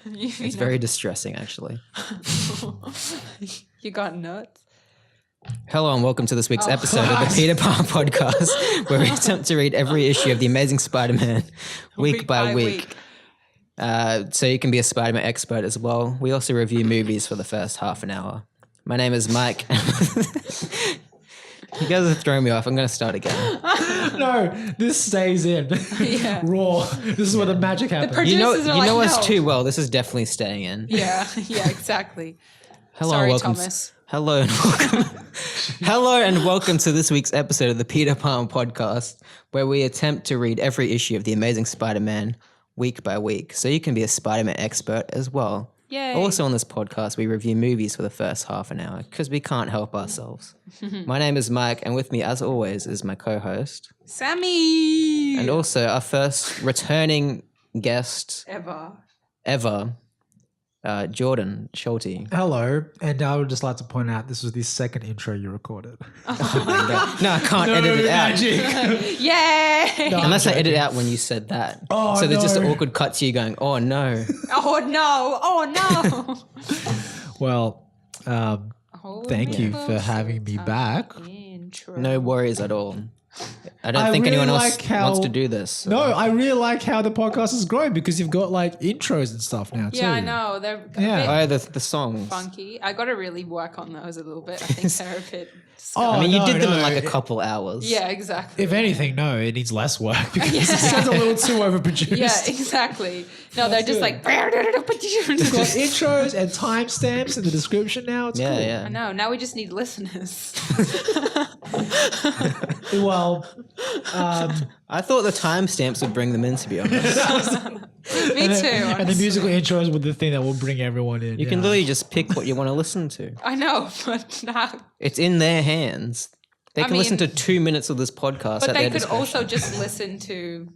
It's very distressing, actually. You got nuts. Hello and welcome to this week's episode of the Peter Palmer Podcast, where we attempt to read every issue of The Amazing Spider-Man week by week. So you can be a Spider-Man expert as well. We also review movies for the first half an hour. My name is Mike. You guys are throwing me off. I'm going to start again. No, this stays in. Yeah. Raw. This is where the magic happens. You know no. us too well. This is definitely staying in. Yeah, exactly. Hello Sorry, and welcome. Thomas. Hello and welcome. Hello and welcome to this week's episode of the Peter Palmer Podcast, where we attempt to read every issue of The Amazing Spider-Man week by week, so you can be a Spider-Man expert as well. Yay. Also on this podcast, we review movies for the first half an hour because we can't help ourselves. My name is Mike, and with me, as always, is my co-host, Sammie. and also our first returning guest ever, Jordan Schulte. Hello, and I would just like to point out this was the second intro you recorded. No, I can't edit it out. Magic. Yay. No, Unless I edit out when you said that. Oh, so there's just an no. awkward cut to you going, oh no. Oh no. Well, thank you for having me back. Intro. No worries at all. I don't think anyone else wants to do this. So. No, I really like how the podcast is growing because you've got like intros and stuff now too. Yeah, I know. They're Yeah. a bit The songs. funky. I got to really work on those a little bit. I think they're a bit Oh, I mean, you no, did them in no. like a couple hours. Yeah, exactly. If anything, no, it needs less work because it sounds a little too overproduced. Yeah, exactly. No, they're just good. like. We've got intros and timestamps in the description now. It's cool. I know. Now we just need listeners. Well, I thought the timestamps would bring them in, to be honest. Me too. and the musical intros were the thing that will bring everyone in. You can literally just pick what you want to listen to. I know, but now. It's in their hands. They can listen to 2 minutes of this podcast But at they their could discretion. also just listen to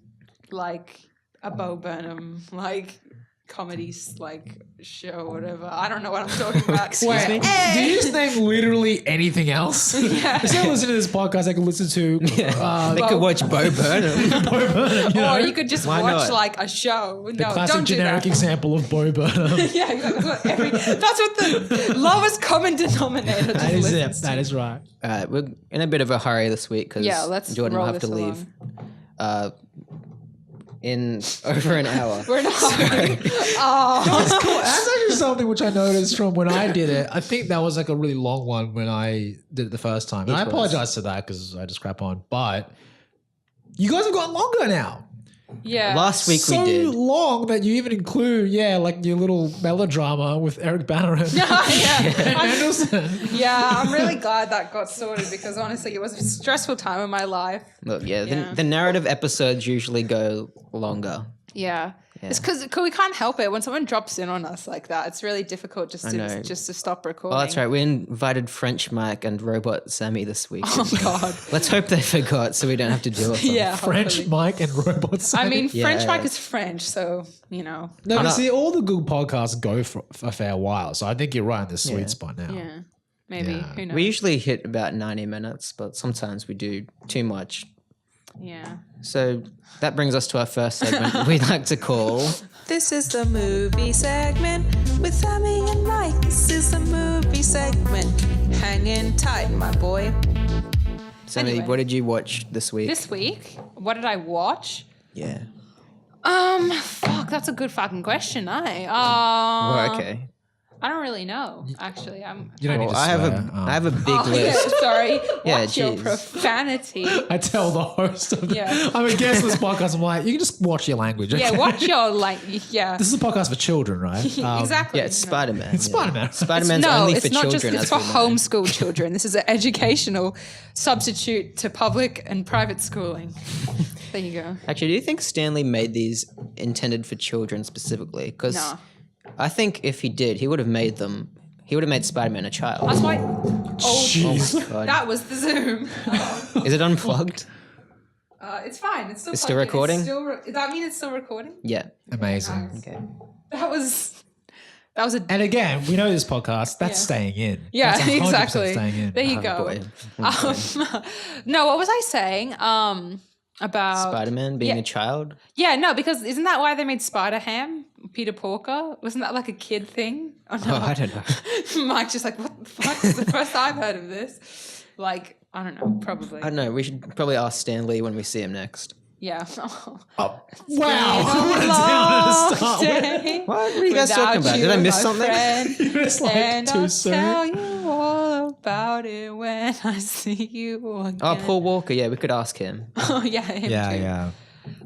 like a Bo Burnham like comedy like show or whatever. I don't know what I'm talking about. Wait, me? did you just name literally anything else? Yeah. Instead of listening to this podcast, I could listen to They could watch Bo Burnham. Bo Burnham, you know? Or you could just Why watch not? like a show. the No, classic don't do generic that. example of Bo Burnham. Yeah, exactly. That's what the lowest common denominator That is it. listens to. That is right. We're in a bit of a hurry this week because Yeah, let's Jordan will roll have to this leave along. in over an hour. We're not. Oh, That's cool. That's actually something which I noticed from when I did it. I think that was like a really long one when I did it the first time. And I It was. apologize for that because I just crap on. But you guys have gotten longer now. yeah. Last week So we did. long that you even include, like your little melodrama with Eric Banner and yeah. Anderson. Yeah, I'm really glad that got sorted because honestly, it was a stressful time in my life. Look, Yeah. The narrative episodes usually go longer. Yeah. It's because we can't help it when someone drops in on us like that. It's really difficult just know. to stop recording. Well, that's right. We invited French Mike and Robot Sammie this week. Oh God. Let's hope they forgot so we don't have to deal with them. Yeah. French hopefully. Mike and Robot Sammy. I mean, Yeah. French Mike is French, so you know. no, but not- see, all the good podcasts go for a fair while. So I think you're right in the sweet spot now. Yeah. Maybe. Yeah. Who knows? We usually hit about 90 minutes, but sometimes we do too much. Yeah. So that brings us to our first segment we'd like to call... This is the movie segment with Sammie and Mike. This is the movie segment. Hanging tight, my boy. Sammie, Anyway. what did you watch this week? This week, what did I watch? Yeah. Fuck, that's a good fucking question, eh? Well, okay. I don't really know, actually. You don't need Well, to I swear. have a big Oh, yeah, list. sorry. Yeah, Watch your jeez. profanity. I tell the host of Yeah. I'm a guest of this podcast. I'm like, you can just watch your language. Yeah, okay? watch your yeah. This is a podcast for children, right? Exactly. Yeah, it's you know. Spider-Man. It's Spider-Man. Spider-Man's No, only it's for not children. just. It's as for we know. homeschool children. This is an educational substitute to public and private schooling. There you go. Actually, do you think Stanley made these intended for children specifically? Because No. I think if he did, he would have made Spider-Man a child. That's why. Oh, Jeez. God. that was the Zoom. Is it unplugged? It's fine. It's still. It's still plugged in. recording? Does that mean it's still recording? Yeah. Amazing. Okay. That was a. And again, we know this podcast, that's Yeah. staying in. Yeah, That's 100% exactly. staying in. There you Oh, go. boy. No, what was I saying? About Spider-Man being a child. Yeah, no, because isn't that why they made Spider-Ham? Peter Porker? Wasn't that like a kid thing? Oh, no. Oh, I don't know. Mike's just like, what the fuck? It's the first I've heard of this. Like, I don't know, probably. I don't know. We should probably ask Stan Lee when we see him next. Yeah. Oh, wow. What a down to start with. What are you guys talking about? Did I miss something? It's like And too I'll soon. tell you all about it when I see you again. Oh, Paul Walker. Yeah, we could ask him. Oh, yeah, him too. Yeah.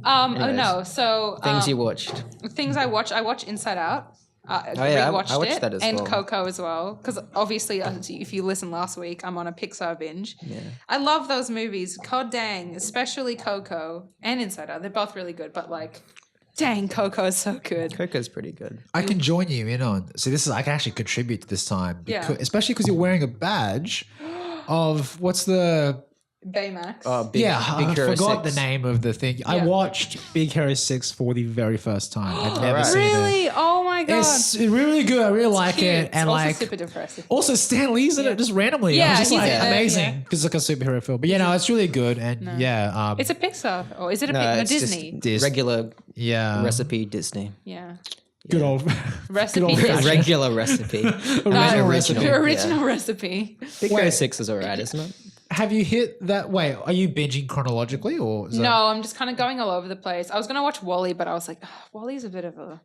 Oh, Anyways. no. So, Things you watched. things I watch Inside Out. yeah, I rewatched watched it, that as and well. Coco as well, because obviously, if you listened last week, I'm on a Pixar binge. Yeah. I love those movies. God dang, especially Coco and Inside Out. They're both really good, but like, dang, Coco is so good. Coco's pretty good. I can join you in on. See, this is I can actually contribute to this time, Yeah. especially because you're wearing a badge of what's the Baymax. Oh, Big I Hero forgot 6. the name of the thing. I Yeah. watched Big Hero 6 for the very first time. I'd never Alright. seen it. Really? Oh my god. It's really good. I really like Cute. it, It's and also like super depressing. also Stan Lee's in it just randomly. Yeah, I was just he's like in it, amazing yeah. because it's like a superhero film. But yeah, no, it's really good, and yeah, It's a Pixar, or is it a No, no, it's Disney? just regular yeah, recipe Disney. Yeah. good old Recipe good old Disney. fashioned. Regular recipe. Original recipe. The original recipe. Big Hero 6 is alright, isn't it? Have you hit that? Wait, are you binging chronologically or is that- No, I'm just kind of going all over the place. I was going to watch Wall-E, but I was like, oh, Wall-E's a bit of a...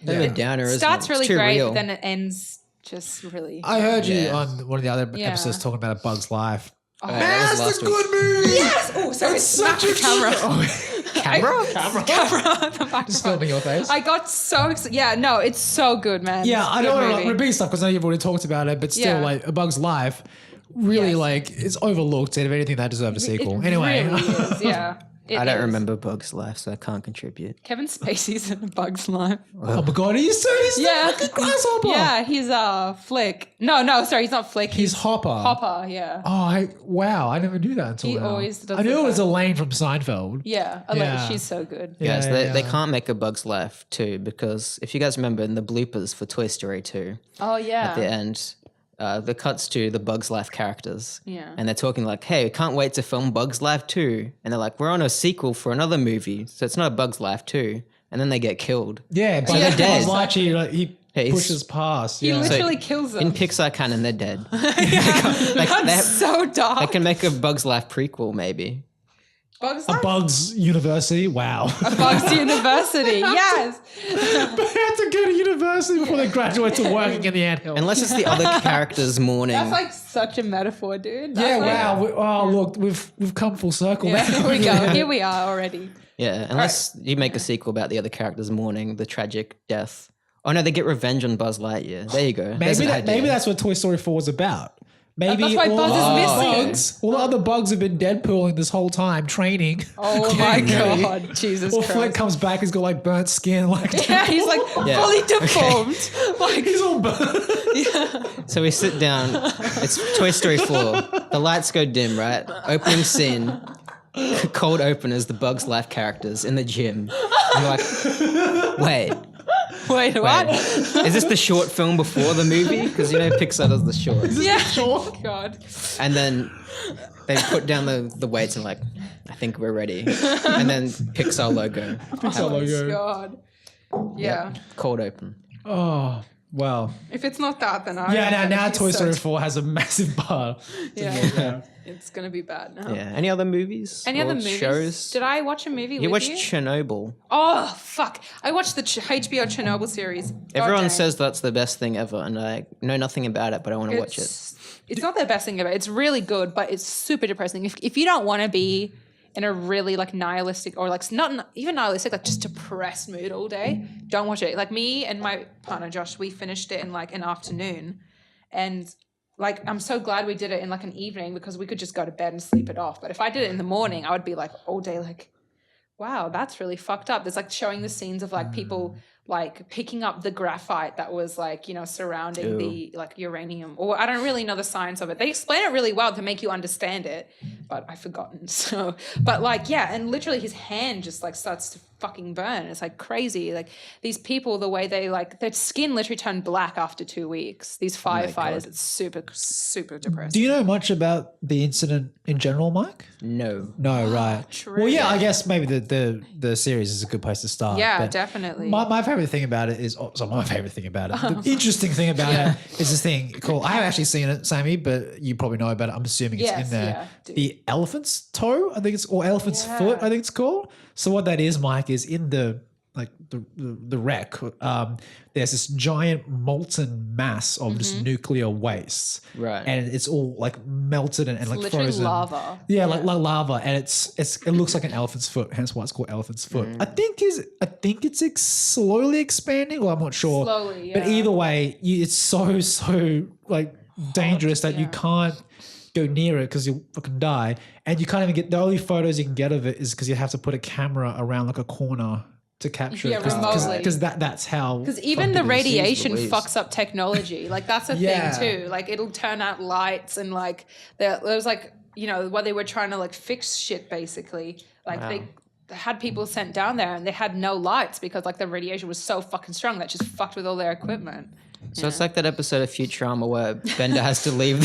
Bit of a downer, isn't Starts it? really It's too great, real. but then it ends just really... I heard you Yeah. on one of the other Yeah. episodes talking about A Bug's Life. Oh, that was That's a last week. good movie. Yes! Oh, sorry. It's Smack such the a camera. Camera? Camera. The microphone. Just filming your face. I got so excited. Yeah, no, it's so good, man. Yeah, It's a I good don't want to movie. repeat stuff because I know you've already talked about it, but still, Yeah. like A Bug's Life, really Yes. like it's overlooked. And if anything, that deserved a sequel. It Anyway, really is, yeah. It I don't is. remember Bug's Life, so I can't contribute. Kevin Spacey's in A Bug's Life. oh my god, he's the Yeah. fucking grasshopper. Yeah, he's Flick. No, sorry, he's not Flick. he's Hopper. Hopper, yeah. Oh, wow! I never knew that until He now. always does I knew look it was like- Elaine from Seinfeld. Yeah, I Yeah. like she's so good. Yeah, Guys, yeah, they yeah. can't make a Bug's Life 2 because if you guys remember in the bloopers for Toy Story 2, Oh yeah. at the end, the cuts to the Bug's Life characters. Yeah. And they're talking like, hey, we can't wait to film Bug's Life 2. And they're like, we're on a sequel for another movie, so it's not a Bug's Life 2. And then they get killed. Yeah, but they're dead. He Hey, he's- pushes past. He Yeah. literally kills them. In Pixar canon, they're dead. That's so They dark. can make a Bug's Life prequel, maybe. Bugs A Bugs University. Wow. Bugs University. Yes. They have to go to university before they graduate to working in the anthill. Unless it's the other characters mourning. That's like such a metaphor, dude. Yeah, That's like- wow. Look, we've come full circle. Yeah, now. here we go. Here we are already. Yeah, unless you make a sequel about the other characters mourning the tragic death. Oh no, they get revenge on Buzz Lightyear. There you go. There's an idea. Maybe that's what Toy Story 4 is about. Maybe That's why all Buzz the is other missing. bugs, all the other bugs have been Deadpooling this whole time, training. Oh my Getting ready. god, Jesus Or Christ. Flick comes back, he's got like burnt skin, like Yeah, he's like Yeah. fully deformed. Like he's all burnt. So we sit down. It's Toy Story 4. The lights go dim, right? Opening scene. Cold open as the Bug's Life characters in the gym. And you're like, wait. wait, what? Is this the short film before the movie? Because you know Pixar does the shorts. Yeah. Oh god. And then they put down the weights and like, I think we're ready. And then Pixar logo. Pixar logo. God. Yeah. Yep. Cold open. Oh, well. If it's not that, then I. Yeah, now it's Toy so- Story 4 has a massive bar. Yeah. It's gonna be bad now. Yeah. Any other movies? Any or other movies? shows? Did I watch a movie You with watched you? Chernobyl. Oh fuck! I watched the HBO Chernobyl series. God Everyone dang. says that's the best thing ever, and I know nothing about it, but I want to watch it. It's not the best thing ever. It's really good, but it's super depressing. If you don't want to be in a really like nihilistic or like not even nihilistic, like just depressed mood all day, don't watch it. Like me and my partner Josh, we finished it in like an afternoon, and like I'm so glad we did it in like an evening because we could just go to bed and sleep it off. But if I did it in the morning, I would be like all day like, wow, that's really fucked up. There's like showing the scenes of like people like picking up the graphite that was like, you know, surrounding the like uranium, or I don't really know the science of it. They explain it really well to make you understand it, but I've forgotten. So, but like, yeah. And literally his hand just like starts to fucking burn. It's like crazy. Like these people, the way they like, their skin literally turned black after 2 weeks. These firefighters, it's super, super depressing. Do you know much about the incident in general, Mike? No. No, right. True. Well, yeah, I guess maybe the series is a good place to start. Yeah, but definitely. My favorite thing about it is, my favorite thing about it, the interesting thing about it is this thing called, I haven't actually seen it, Sammie, but you probably know about it. I'm assuming it's in there. Yeah, the elephant's toe, I think it's, or elephant's foot, I think it's called. So what that is, Mike, is in the wreck, there's this giant molten mass of just nuclear waste, Right. and it's all like melted and like literally frozen lava. Yeah, like lava, and it looks like an elephant's foot, hence why it's called elephant's foot. I think it's slowly expanding, or I'm not sure. Slowly, But yeah. either way, it's so like dangerous that you can't go near it because you'll fucking die, and you can't even get, the only photos you can get of it is because you have to put a camera around like a corner to capture it, remotely. because that's how. Because even the fucking radiation Louise. fucks up technology. Like that's a Yeah. thing too. Like it'll turn out lights and like there was like, you know, where they were trying to like fix shit basically. Like they had people sent down there and they had no lights because like the radiation was so fucking strong that just fucked with all their equipment. So it's like that episode of Futurama where Bender has to leave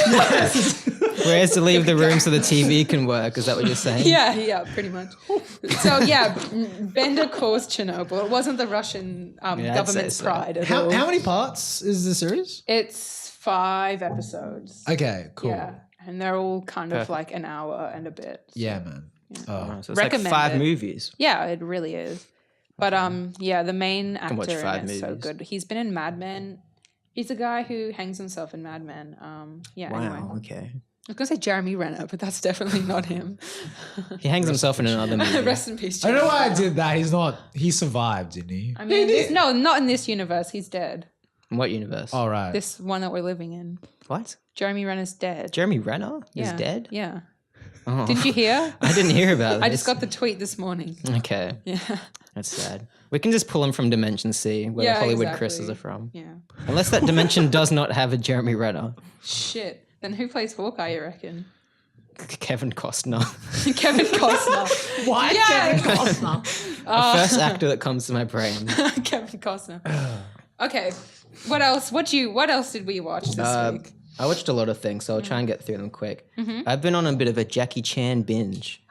where he has to leave the room so the TV can work. Is that what you're saying? Yeah, pretty much. So yeah, Bender caused Chernobyl. It wasn't the Russian I'd say government's so. pride at how all. many parts is the series? It's 5 episodes. Okay, cool. Yeah, and they're all kind of like an hour and a bit. Yeah, man. Oh, so it's Recommend like 5 it. movies. Yeah, it really is. But yeah, the main actor watch in 5 it's so movies. good. He's been in Mad Men. He's a guy who hangs himself in Mad Men. Yeah, anyway. Wow. Okay. I was gonna say Jeremy Renner, but that's definitely not him. He hangs himself in another movie. Rest in peace. I don't know Jeremy why I Renner. did that. He survived, didn't he? I mean, no, not in this universe. He's dead. In what universe? All right. This one that we're living in. What? Jeremy Renner's dead. Jeremy Renner is Yeah. dead? Yeah. Oh. Didn't you hear? I didn't hear about this. I just got the tweet this morning. Okay. Yeah. That's sad. We can just pull him from Dimension C, where Yeah, the Hollywood exactly. Chris's are from. Yeah. Unless that dimension does not have a Jeremy Renner. Shit. Then who plays Hawkeye, you reckon? Kevin Costner. Kevin Costner. Why Yeah. Kevin Costner? The first actor that comes to my brain. Kevin Costner. Okay. What else? What else did we watch this week? I watched a lot of things, so I'll try and get through them quick. I've been on a bit of a Jackie Chan binge.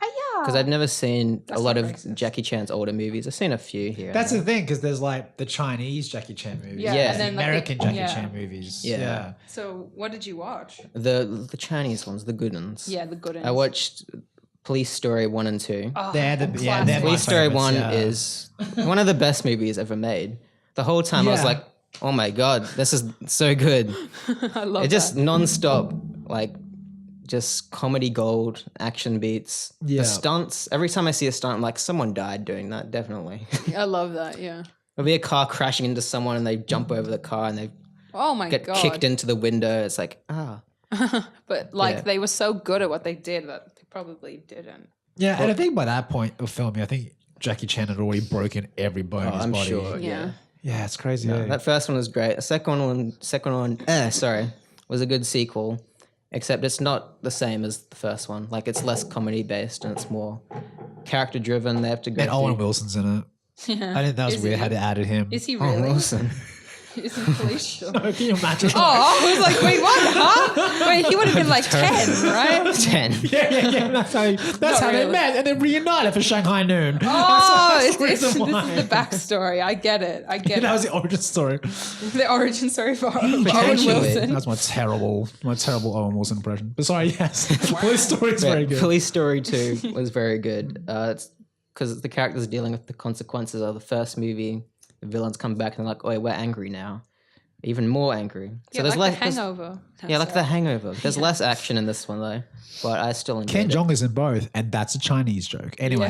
Because I've never seen a lot of Jackie Chan's older movies. I've seen a few here. That's the thing, because there's like the Chinese Jackie Chan movies, Yeah, Yeah. and then like, American Jackie yeah. Chan movies. Yeah. So what did you watch? the Chinese ones, the good ones. Yeah, the good ones. I watched Police Story 1 and 2. They're the classic. they're my Police Story favorites, 1 yeah. is one of the best movies ever made. The whole time I was Yeah. like, oh my God, this is so good. I love It just that. non-stop, like, just comedy gold, action beats. Yeah. The stunts, every time I see a stunt, I'm like, someone died doing that, definitely. I love that. Yeah. There'll be a car crashing into someone and they jump over the car and they Oh my get god. kicked into the window. It's like, But like Yeah. they were so good at what they did that they probably didn't. Yeah, and I think by that point of filming, I think Jackie Chan had already broken every bone in his I'm body. sure. Yeah. Yeah, it's crazy. eh? That first one was great. The second one, was a good sequel, except it's not the same as the first one. Like, it's less comedy based and it's more character driven. They have to go And through- Owen Wilson's in it. Yeah. I think that was Is weird he? how they added him. Is he Owen really? Wilson. Is he police show? Can you imagine? Oh, I was like, wait, what? Huh? Wait, he would have been like 10, right? 10. Yeah. That's how they really. met, and then reunited for Shanghai Noon. Oh, That's the this is reason why. the backstory. I get it. That was the origin story. The origin story for Owen Potentially. Wilson. That's my terrible Owen Wilson impression. But sorry, yes, the police story is very good. Police Story 2 was very good. It's because the characters dealing with the consequences of the first movie. The villains come back and they're like, oh, we're angry now. Even more angry. So Yeah, there's like less. the Hangover. Yeah, like the Hangover. There's less action in this one though, but I still enjoyed Ken it. Jeong is in both, and that's a Chinese joke. Anyway.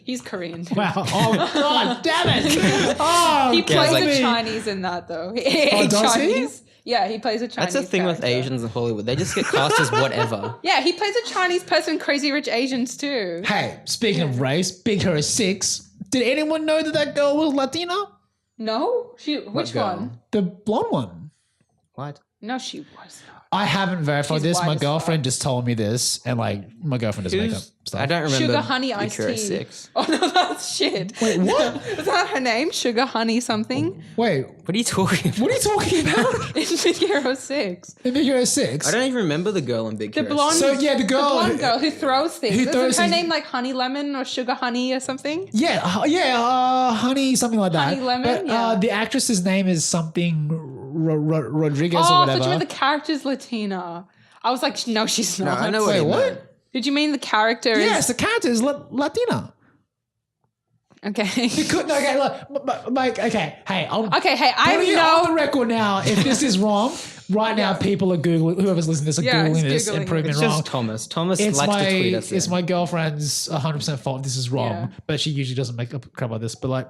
He's Korean. Too. Wow. Oh, God damn it. Oh, He plays like- a Chinese in that though. does he? Chinese. Yeah, he plays a Chinese. That's the thing with character. Asians in Hollywood. They just get cast as whatever. Yeah, he plays a Chinese person in Crazy Rich Asians too. Hey, speaking of race, Big Hero 6, Did anyone know that girl was Latina? No, which girl? one? The blonde one. What? No, she was. I haven't verified She's this. white My as girlfriend just told me this, and like my girlfriend doesn't make up stuff. I don't remember. Sugar Honey Iced Big Hero Tea. 6. Oh no, that's shit. Wait, what? Is that her name? Sugar Honey something? Wait, What are you talking about? what are you talking about? In Big Hero 6. In Big Hero 6? I don't even remember the girl in Big The Hero blonde. 6. So yeah, the The girl. blonde girl who throws things. Who Isn't throws her things- name like Honey Lemon or Sugar Honey or something? Yeah, honey, something like that. Honey Lemon, But yeah. the actress's name is something Rodriguez or Oh, I thought whatever. you meant the character's Latina. I was like, no, she's No, not. I know Wait, what? what? Meant. Did you mean the character Yes, is... the character is Latina. Okay. Okay, look, Mike. Okay, hey, I'm Okay, hey, I putting it know... on the record now. If this is wrong, right now people are googling. Whoever's listening to this are Yeah, googling it's this Googling and it. proving It's it wrong. just Thomas. Thomas It's likes my to tweet us. it's in. my girlfriend's 100% fault. This is wrong, Yeah. but she usually doesn't make up crap like this. But like,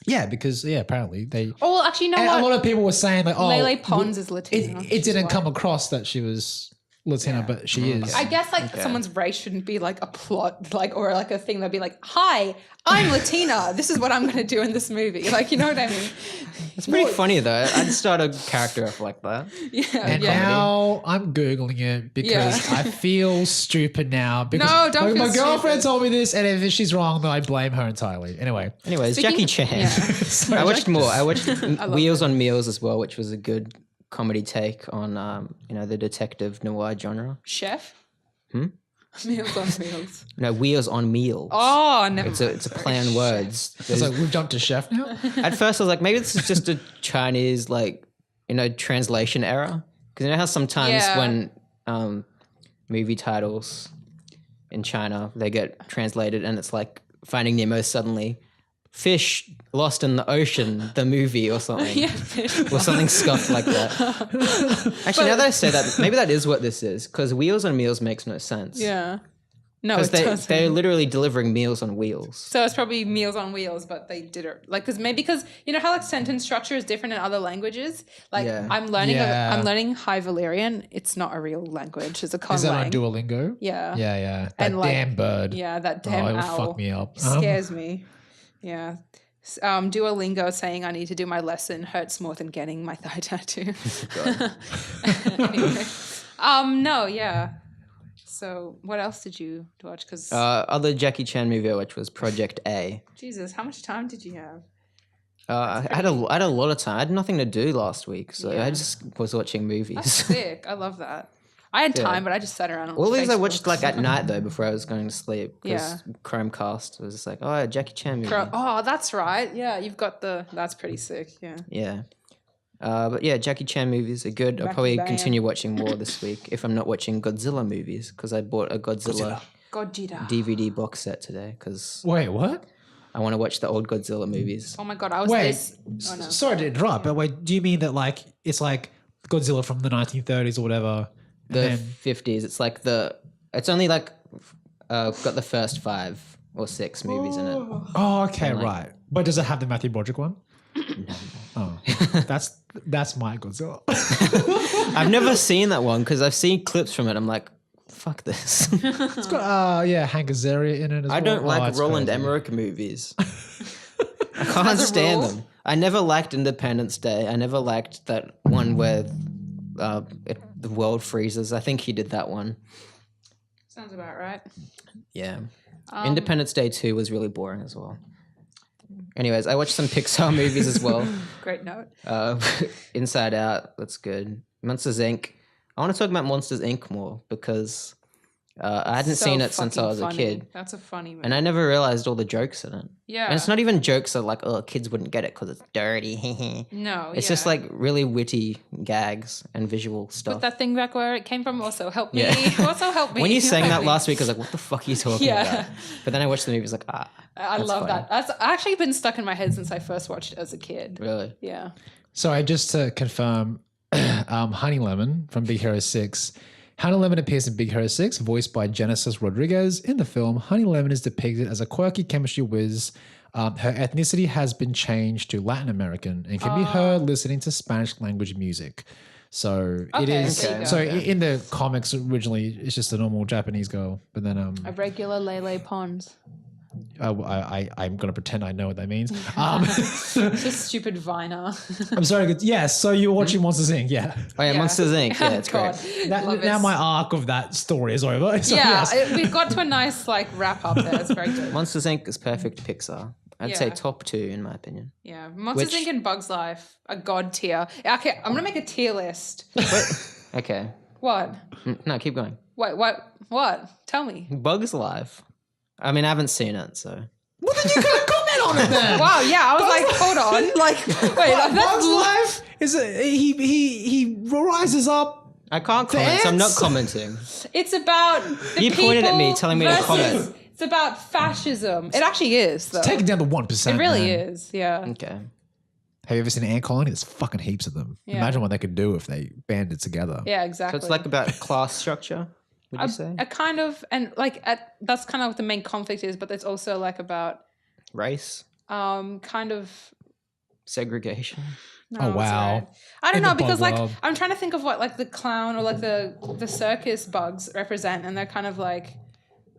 yeah, because apparently they. Oh, well, actually, you know And what? a lot of people were saying like, oh, Lele Pons is Latina. It didn't come across that she was Latina, but she is. I guess like someone's race shouldn't be like a plot, like or like a thing that'd be like, "Hi, I'm Latina. This is what I'm going to do in this movie." Like, you know what I mean? It's pretty funny though. I'd start a character off like that. Yeah. And yeah. now I'm googling it because Yeah. I feel stupid now. Because No, don't my feel girlfriend stupid. told me this, and if she's wrong, then I blame her entirely. Anyway, Anyways, Speaking- Jackie Chan. Yeah. I watched more. I watched love Wheels on Meals as well, which was a good comedy take on the detective noir genre. Chef. Meals on Wheels. No, Wheels on Meals. Oh, never. It's a play on words. it's like we've jumped to chef now. At first, I was like, maybe this is just a Chinese translation error. Because you know how sometimes Yeah. when movie titles in China they get translated and it's like Finding Nemo suddenly, fish lost in the ocean, the movie or something. Yeah, fish. Or something scuffed like that. Actually, now that I say that, maybe that is what this is. Because Wheels on Meals makes no sense. Yeah. No, Because it doesn't. they're literally delivering meals on wheels. So it's probably Meals on Wheels, but they did it like because you know how like sentence structure is different in other languages. Like Yeah. I'm learning Yeah. I'm learning High Valyrian. It's not a real language. It's a Is that on conlang. Duolingo? Yeah. Yeah. That And, like, damn bird. Yeah, that damn it'll owl fuck me up. scares me. Yeah. Duolingo saying I need to do my lesson hurts more than getting my thigh tattoo. Anyway. No, yeah. So what else did you watch? Because Other Jackie Chan movie I watched was Project A. Jesus, how much time did you have? I had a lot of time. I had nothing to do last week, so Yeah. I just was watching movies. That's sick. I love that. I had time, but I just sat around. On All these I Facebook. watched like at night though before I was going to sleep. Because Yeah. Chromecast was just like, oh, a Jackie Chan movie. Oh, that's right. Yeah, you've got the. That's pretty sick. Yeah. Yeah. But yeah, Jackie Chan movies are good. I'll Back probably to bam. continue watching more this week if I'm not watching Godzilla movies because I bought a Godzilla Godzilla. DVD box set today because Wait, what? I want to watch the old Godzilla movies. Oh my god, I was Wait, this. Oh no. sorry to interrupt, but wait, do you mean that like it's like Godzilla from the 1930s or whatever? And The then 50s. It's like it's only like got the first 5 or 6 movies in it. oh, okay, right. But does it have the Matthew Broderick one? Oh, that's my Godzilla. I've never seen that one because I've seen clips from it. I'm like, fuck this. It's got Hank Azaria in it as well. I don't like it's Roland crazy. Emmerich movies. I can't stand rule? them. I never liked Independence Day. I never liked that one where the world freezes. I think he did that one. Sounds about right. Yeah. Independence Day 2 was really boring as well. Anyways, I watched some Pixar movies as well. Great note. Inside Out, that's good. Monsters Inc. I want to talk about Monsters Inc. more because I hadn't So seen it since I fucking was funny. a kid. That's a funny movie. And I never realized all the jokes in it. Yeah. And it's not even jokes that like, oh, kids wouldn't get it because it's dirty. No, It's just like really witty gags and visual stuff. Put that thing back where it came from. Also help me. Yeah. Also help me. When you sang Help that me. last week, I was like, what the fuck are you talking Yeah. about? But then I watched the movie, I was like, I that's love funny. that. That's actually been stuck in my head since I first watched it as a kid. Really? Yeah. So just to confirm, Honey Lemon from Big Hero 6. Honey Lemon appears in Big Hero 6, voiced by Genesis Rodriguez. In the film, Honey Lemon is depicted as a quirky chemistry whiz. Her ethnicity has been changed to Latin American and can be heard listening to Spanish language music. So it Okay, is. there you go. So in the comics, originally it's just a normal Japanese girl, but then A regular Lele Pons. I'm going to pretend I know what that means. It's just stupid Viner. I'm sorry. Yes. So you're watching Monsters Inc. Yeah. Oh yeah, Yeah. Monsters Inc. Yeah, it's God. great. Love Now it. my arc of that story is over. So Yeah, yes. we got to a nice like wrap up there. It's very good. Monsters Inc. is perfect Pixar. I'd say Yeah. top 2 in my opinion. Yeah, Monsters Which- Inc. and Bugs Life, a god tier. Okay, I'm gonna make a tier list. Okay. What? No, keep going. What? Tell me. Bugs Life. I mean, I haven't seen it, so. Well, then you gotta comment on it then. Wow, yeah, I was like, hold on, like, wait, that's Bugs Life is he rises up. I can't comment, so I'm not ants? commenting. It's about the You pointed at me people telling me to versus- comment. It's about fascism. It actually is, though. Taking down the 1%. It really man. is, yeah. Okay. Have you ever seen an ant colony? There's fucking heaps of them. Yeah. Imagine what they could do if they banded together. Yeah, So exactly. it's like about class structure, would you say? a kind of, and like that's kind of what the main conflict is, but it's also like about Race? kind of. Segregation? No, Oh, what's wow. right? I don't In know the because bug like world. I'm trying to think of what like the clown or like the circus bugs represent, and they're kind of like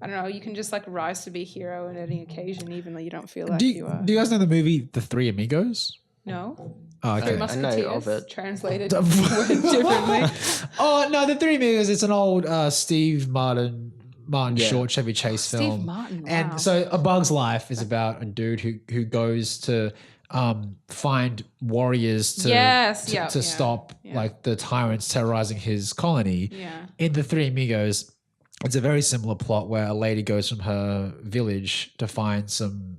I don't know. You can just like rise to be a hero on any occasion, even though you don't feel like Do you are. you guys know the movie The Three Amigos? No, Oh, Three okay. Musketeers of it. translated differently. Oh no, The Three Amigos. It's an old Steve Martin Yeah. short Chevy Chase Steve film. Martin, wow. And so A Bug's Life is about a dude who goes to find warriors to Yes, yeah, to yeah, stop yeah. like the tyrants terrorizing his colony. Yeah. In The Three Amigos, it's a very similar plot where a lady goes from her village to find some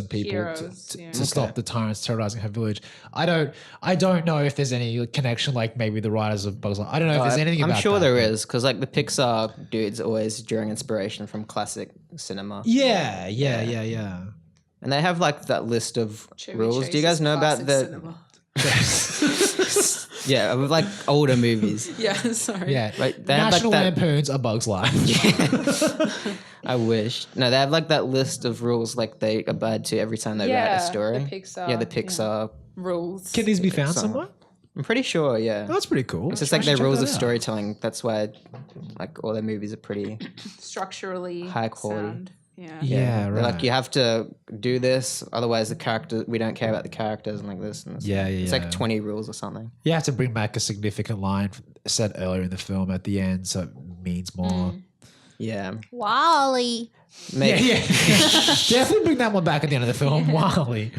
people Heroes, to yeah. stop the tyrants terrorizing her village. I don't know if there's any connection, like maybe the writers of Bugs Life. I don't know if there's anything I'm about sure that, there but- is, because like the Pixar dudes always drawing inspiration from classic cinema. Yeah. And they have like that list of Chevy rules. Do you Chase's guys know about classic the cinema. yeah, with like older movies? Yeah, sorry. Yeah. Like they have National like that. Lampoon's A Bug's Life. I wish. No, they have like that list of rules like they abide to every time they write Yeah, a story. the Pixar, Yeah, the Pixar. Rules. Can these be found Pixar. somewhere? I'm pretty sure. Yeah. Oh, that's pretty cool. It's just like I their should check rules that of out. storytelling. That's why, like, all their movies are pretty. Structurally High quality. sound. Yeah. Yeah, They're right. like, you have to do this, otherwise we don't care about the characters and like this and this. Yeah, It's yeah. like 20 rules or something. You have to bring back a significant line said earlier in the film at the end, so it means more. Yeah. Wally. Maybe. Yeah. Definitely bring that one back at the end of the film. Wally.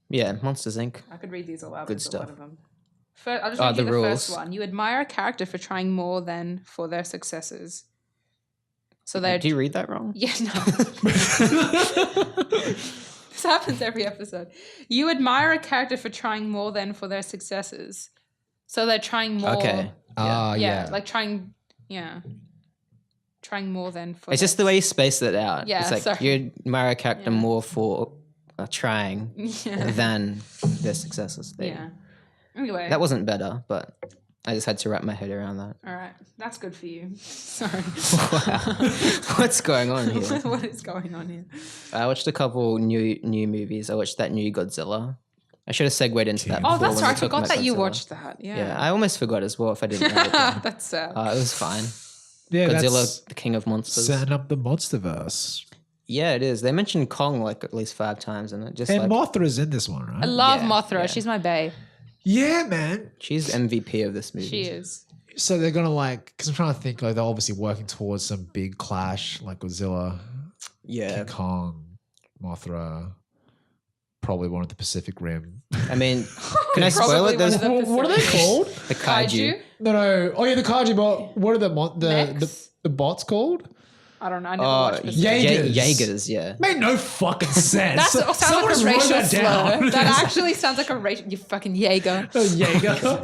Yeah, Monsters Inc. I could read these all out. Good There's a stuff. lot of them. I'll just Oh, read you the the rules. first one. You admire a character for trying more than for their successes. So they Do you read that wrong? Yeah, no. This happens every episode. You admire a character for trying more than for their successes. So they're trying more. Okay. Yeah, like trying. Yeah. Trying more than for. It's just the way you space it out. Yeah, It's like sorry. you admire a character Yeah. more for trying Yeah. than their successes. There you Yeah. go. Anyway. That wasn't better, but I just had to wrap my head around that. All right. That's good for you. Sorry. What's going on here? What is going on here? I watched a couple new movies. I watched that new Godzilla. I should have segued into that. Oh, before that's when right. I we talked forgot about that you Godzilla. watched that. Yeah. Yeah, I almost forgot as well if I didn't know it. then. That's sad. It was fine. Yeah, Godzilla, that's the king of monsters. setting up the monsterverse. Yeah, it is. They mentioned Kong like at least 5 times, and it just And like Mothra's in this one, I right? love Yeah, Mothra. yeah. She's my bae. Yeah, man. she's MVP of this movie. She is. So they're gonna like, because I'm trying to think, like they're obviously working towards some big clash, like Godzilla, Yeah, King Kong, Mothra, probably one of the Pacific Rim. I mean, can I spoil Probably it? There's one of the What are they Pacific- called? the kaiju. No. Oh yeah, the kaiju bot. What are the Mechs? the bots called? I don't know. I never watched Pacific. Jaegers. Jaegers, yeah. Made no fucking sense. That sounds Someone like a just wrote racial that slur. down. That actually sounds like a racial. You fucking Jaeger. Oh, Jaeger.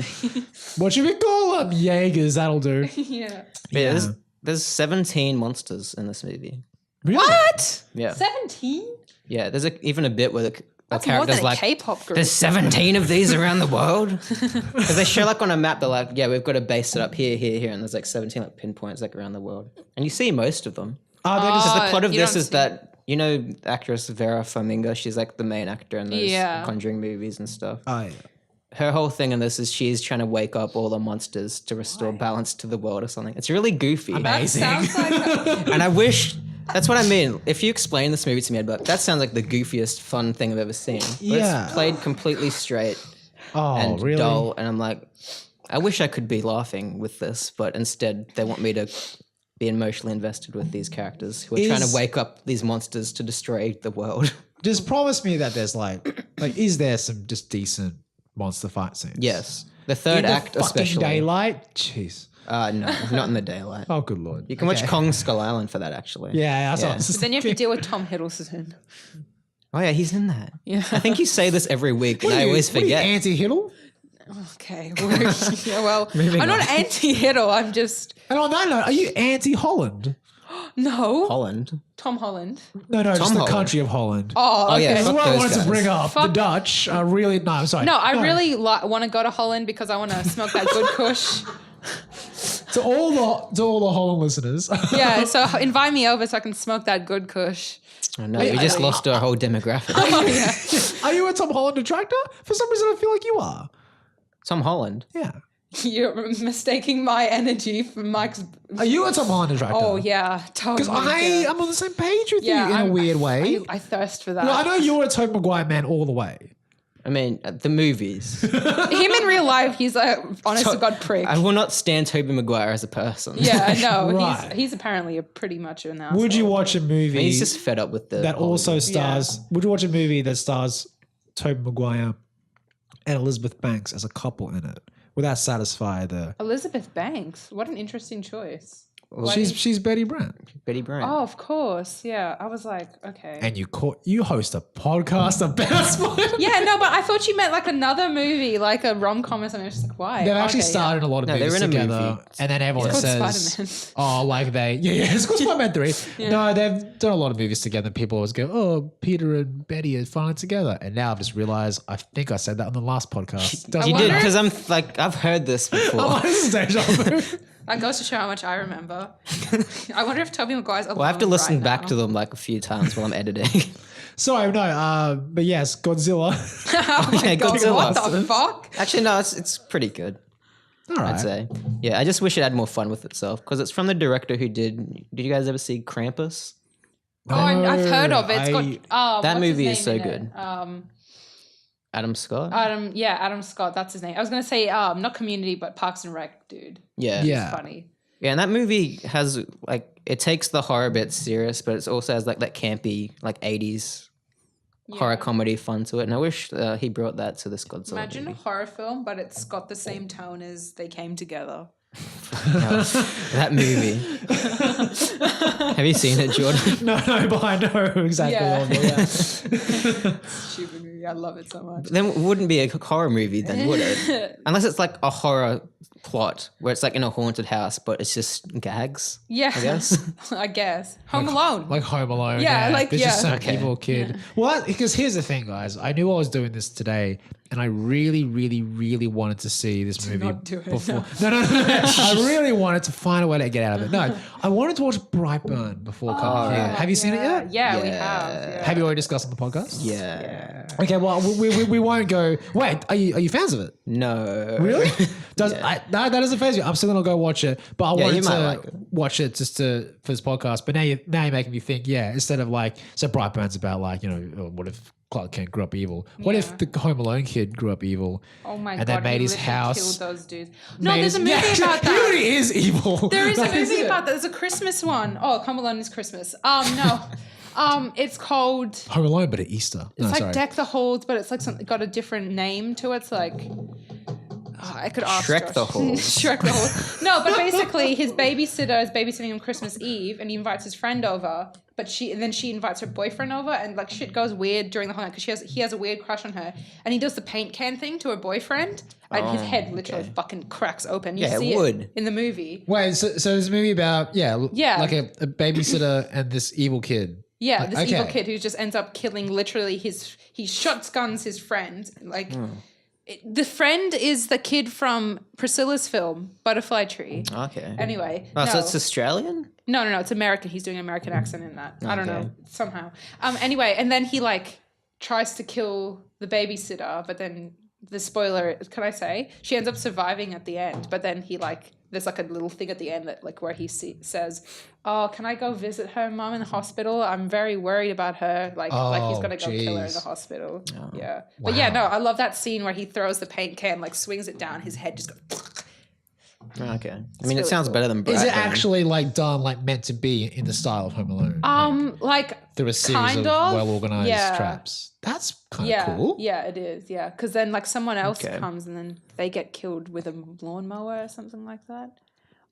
What should we call them? Jaegers. That'll do. Yeah. Yeah, there's 17 monsters in this movie. Really? What? Yeah, 17? yeah. There's even a bit where the That's more character's than a like, K-pop group. there's 17 of these around the world. Because they show like on a map, they're like, yeah, we've got to base it up here, here, here, and there's like 17 like pinpoints like around the world, and you see most of them. Because the plot of you this don't is see- that the actress Vera Farmiga, she's like the main actor in those Yeah. Conjuring movies and stuff. Oh, yeah. Her whole thing in this is she's trying to wake up all the monsters to restore balance to the world or something. It's really goofy. That sounds like And I wish That's what I mean. If you explain this movie to me, I'd be like, that sounds like the goofiest, fun thing I've ever seen. But Yeah. it's played completely straight Oh, and really? dull, and I'm like, I wish I could be laughing with this, but instead they want me to be emotionally invested with these characters who are trying to wake up these monsters to destroy the world. Just promise me that there's like, is there some just decent monster fight scenes? Yes. The third In the act fucking especially. daylight? Jeez. No, not in the daylight. Oh, good Lord. You can watch Kong Skull Island for that, actually. Yeah, that's what I was But just then you have to deal with Tom Hiddleston. Oh, yeah, he's in that. Yeah. I think you say this every week, and I always What are you, forget. anti-Hiddle? Okay. Yeah, well, Moving I'm not on. anti-Hiddle. I'm just And on that note, are you anti-Holland? no Holland. Tom Holland. No, just Holland. the country of Holland. Oh, okay. yeah, That's fuck what I those wanted to guys. bring up. Fuck. The Dutch are really... No, I'm sorry. No, I really want to go to Holland because I want to smoke that good kush. To all the Holland listeners. Yeah, so invite me over so I can smoke that good kush. I know, we just lost our whole demographic. Oh, yeah. Are you a Tom Holland detractor? For some reason, I feel like you are. Tom Holland. Yeah. You're mistaking my energy for Mike's. Are you a Tom Holland detractor? Oh, yeah, totally. Because I'm on the same page with Yeah, you in a I'm- weird way. I thirst for that. No, I know you're a Tobey Maguire man all the way. I mean, the movies. Him in real life, he's a honest to God prick. I will not stand Tobey Maguire as a person. Yeah, no, Right. he's apparently a pretty much an asshole. Would you watch a movie He's just fed up with the that also Hollywood. stars... Would you watch a movie that stars Tobey Maguire and Elizabeth Banks as a couple in it? Would that satisfy the... Elizabeth Banks? What an interesting choice. Why She's Betty Brant. Betty Brant. Oh, of course. Yeah, I was like, okay. And you host a podcast about Spider-Man. Yeah, no, but I thought you meant like another movie, like a rom-com or something. I was just like, why? They've actually Okay, started a lot of No, movies they're in a together, movie. and then everyone It's called says, Spider-Man. "Oh, like it's called Spider-Man 3." No, they've done a lot of movies together. And people always go, "Oh, Peter and Betty are finally together." And now I've just realized, I think I said that on the last podcast. You wonder- did, because I'm like, I've heard this before. Oh, this is deja vu. That goes to show how much I remember. I wonder if Tobey Maguire's alone Well, I have to listen right back now. to them like a few times while I'm editing. Sorry, no, but yes, Godzilla. Oh my yeah, God, Godzilla. what the fuck? Actually, no, it's pretty good. All right. I'd say. Yeah, I just wish it had more fun with itself because it's from the director who did you guys ever see Krampus? Oh, I've heard of it. It's I- got That what's his movie is name so in it? good. Adam Scott? Adam Scott. That's his name. I was gonna say not Community, but Parks and Rec, dude. Yeah. Yeah. Funny. Yeah, and that movie has like it takes the horror bit serious, but it also has like that campy like 80s horror comedy fun to it. And I wish he brought that to this Godzilla. Imagine a movie. horror film, but it's got the same tone as They Came Together. No, that movie. Have you seen it, Jordan? No, but I know exactly Yeah. what it is. Stupid movie. I love it so much. Then it wouldn't be a horror movie, then would it? Unless it's like a horror plot where it's like in a haunted house, but it's just gags. Yeah. I guess. I guess. Home Alone. Like Home Alone. Yeah, like, There's just yeah. some Okay. evil kid. Well, because here's the thing, guys. I knew I was doing this today, and I really, really, really wanted to see this movie not do it, before. No. I really wanted to find a way to get out of it. No, I wanted to watch Brightburn before coming here. Have you seen it yet? Yeah, we have. Yeah. Have you already discussed on the podcast? Yeah. Okay, well, we won't go. Wait, are you fans of it? No. Really? That doesn't faze you. I'm still gonna go watch it, but I Yeah, wanted you to might like it. watch it just for this podcast. But now you're making me think. Yeah, instead of like, so Brightburn's about like, what if Clark Kent grew up evil? What if the Home Alone kid grew up evil? Oh my and God. then made he his literally house. Killed those dudes. No, made there's a his- movie Yeah, about He that. really is evil. There is a That movie it. about that. There's a Christmas one. Oh, Home Alone is Christmas. No. It's called. Home Alone, but at Easter. It's like sorry. Deck the Halls, but it's like something got a different name to it. It's like I could ask Shrek Josh. the Halls. Shrek the Halls. No, but basically his babysitter is babysitting him Christmas Eve, and he invites his friend over. But she invites her boyfriend over, and like shit goes weird during the whole night because he has a weird crush on her, and he does the paint can thing to her boyfriend, and his head literally fucking cracks open. You Yeah, it see would. in the movie. Wait, so there's a movie about Yeah. like a babysitter and this evil kid. Yeah, this evil Okay. kid who just ends up killing literally he shotguns his friend. Like the friend is the kid from Priscilla's film Butterfly Tree. Okay. Anyway, Oh, no. so it's Australian? no, it's American. He's doing an American accent in that. I don't Okay. know somehow. Anyway, and then he like tries to kill the babysitter, but then the spoiler, can I say? She ends up surviving at the end, but then he like there's like a little thing at the end that like where he says, "Oh, can I go visit her mom in the hospital? I'm very worried about her." Like he's gonna go kill her in the hospital. Oh. Yeah, but yeah, no, I love that scene where he throws the paint can, like swings it down, his head just goes. Okay. I mean, really it sounds cool. better than Brad. Is it then. actually like done like meant to be in the style of Home Alone? Like Through a series kind of well organized traps. That's kind of cool. Yeah, it is. Yeah, because then like someone else Okay. comes and then they get killed with a lawnmower or something like that.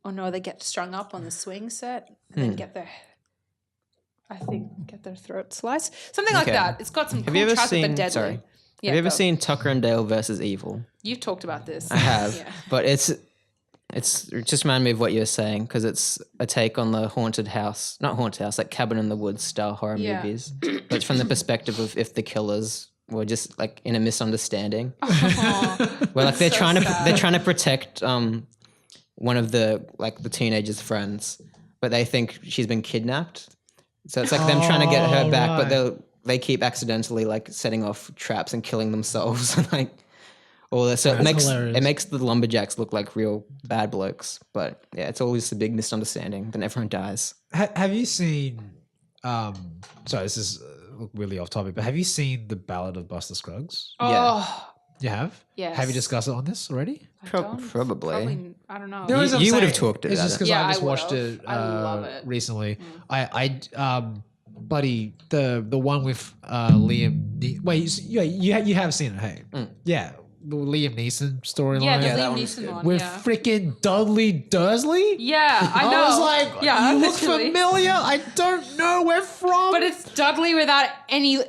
Or no, they get strung up on the swing set and then get their throat sliced. Something like Okay. that. It's got some Have cool you ever traps, but seen? deadly. Sorry. Yeah, Have you ever go. seen Tucker and Dale versus Evil? You've talked about this. I have, Yeah. but it just reminded me of what you were saying because it's a take on the like cabin in the woods style horror Yeah. movies, but it's from the perspective of if the killers were just like in a misunderstanding, where like they're trying to protect one of the teenager's friends, but they think she's been kidnapped, so it's like them trying to get her back, but they keep accidentally like setting off traps and killing themselves and like. All that. So it makes the lumberjacks look like real bad blokes, but yeah, it's always a big misunderstanding. Then everyone dies. Have you seen? Sorry, this is really off topic, but have you seen the Ballad of Buster Scruggs? Oh, You have? Yes. Have you discussed it on this already? Probably. I don't know. The reason I'm You would have saying- talked about It's just it. because Yeah, I just I watched would've. it, I love it. recently. Buddy, the one with Liam. Wait, you have seen it, hey? Mm. The Liam Neeson storyline. Yeah, the that Liam one was Neeson good. one. with Yeah. freaking Dudley Dursley. Yeah, I know. I was like, yeah, you look literally. familiar. I don't know where from. But it's Dudley without any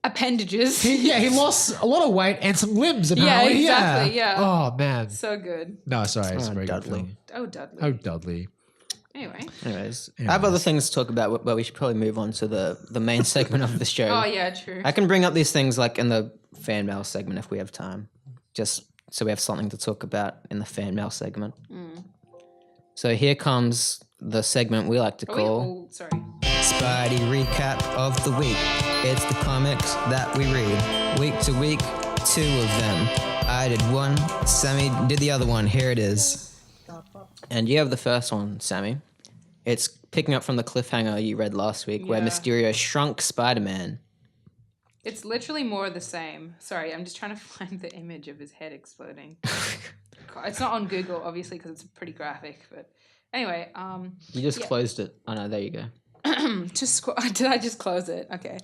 appendages. He lost a lot of weight and some limbs apparently. exactly, yeah. Oh man. So good. No, sorry, it's a very Dudley. good film. Oh, Dudley. Oh, Dudley. Anyway. Anyways, I have other things to talk about, but we should probably move on to the main segment of the show. Oh, yeah, true. I can bring up these things like in the fan mail segment if we have time, just so we have something to talk about in the fan mail segment. So here comes the segment we like to call Sorry. Spidey Recap of the Week. It's the comics that we read week to week, 2 of them. I did one, Sammie did the other one. Here it is. And you have the first one, Sammie. It's picking up from the cliffhanger you read last week where Yeah. Mysterio shrunk Spider-Man. It's literally more of the same. Sorry, I'm just trying to find the image of his head exploding. It's not on Google, obviously, because it's pretty graphic. But anyway, You just closed it. Oh no, there you go. did I just close it? Okay.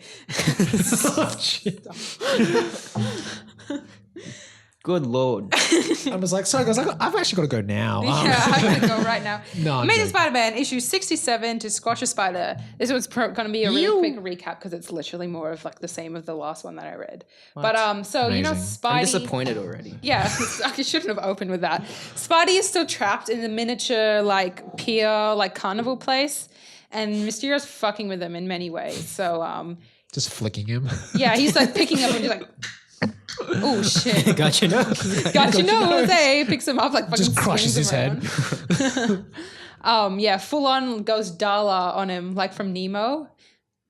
Good Lord. I was like, sorry guys, I've actually got to go now. Yeah, I'm going to go right now. No, I'm Amazing joking. Spider-Man, issue 67 to Squash a Spider. This one's going to be a really quick recap because it's literally more of like the same of the last one that I read. But so, you know, Amazing. Spidey... I'm disappointed already. Yeah, I shouldn't have opened with that. Spidey is still trapped in the miniature, like, pier, like, carnival place. And Mysterio's fucking with him in many ways. So, Just flicking him. yeah, he's, like, picking up and just like... Oh, shit. Got your nose. Got you know, Jose picks him up, like, fucking Just crushes swings his him head. around. Yeah, full on goes Dala on him, like from Nemo.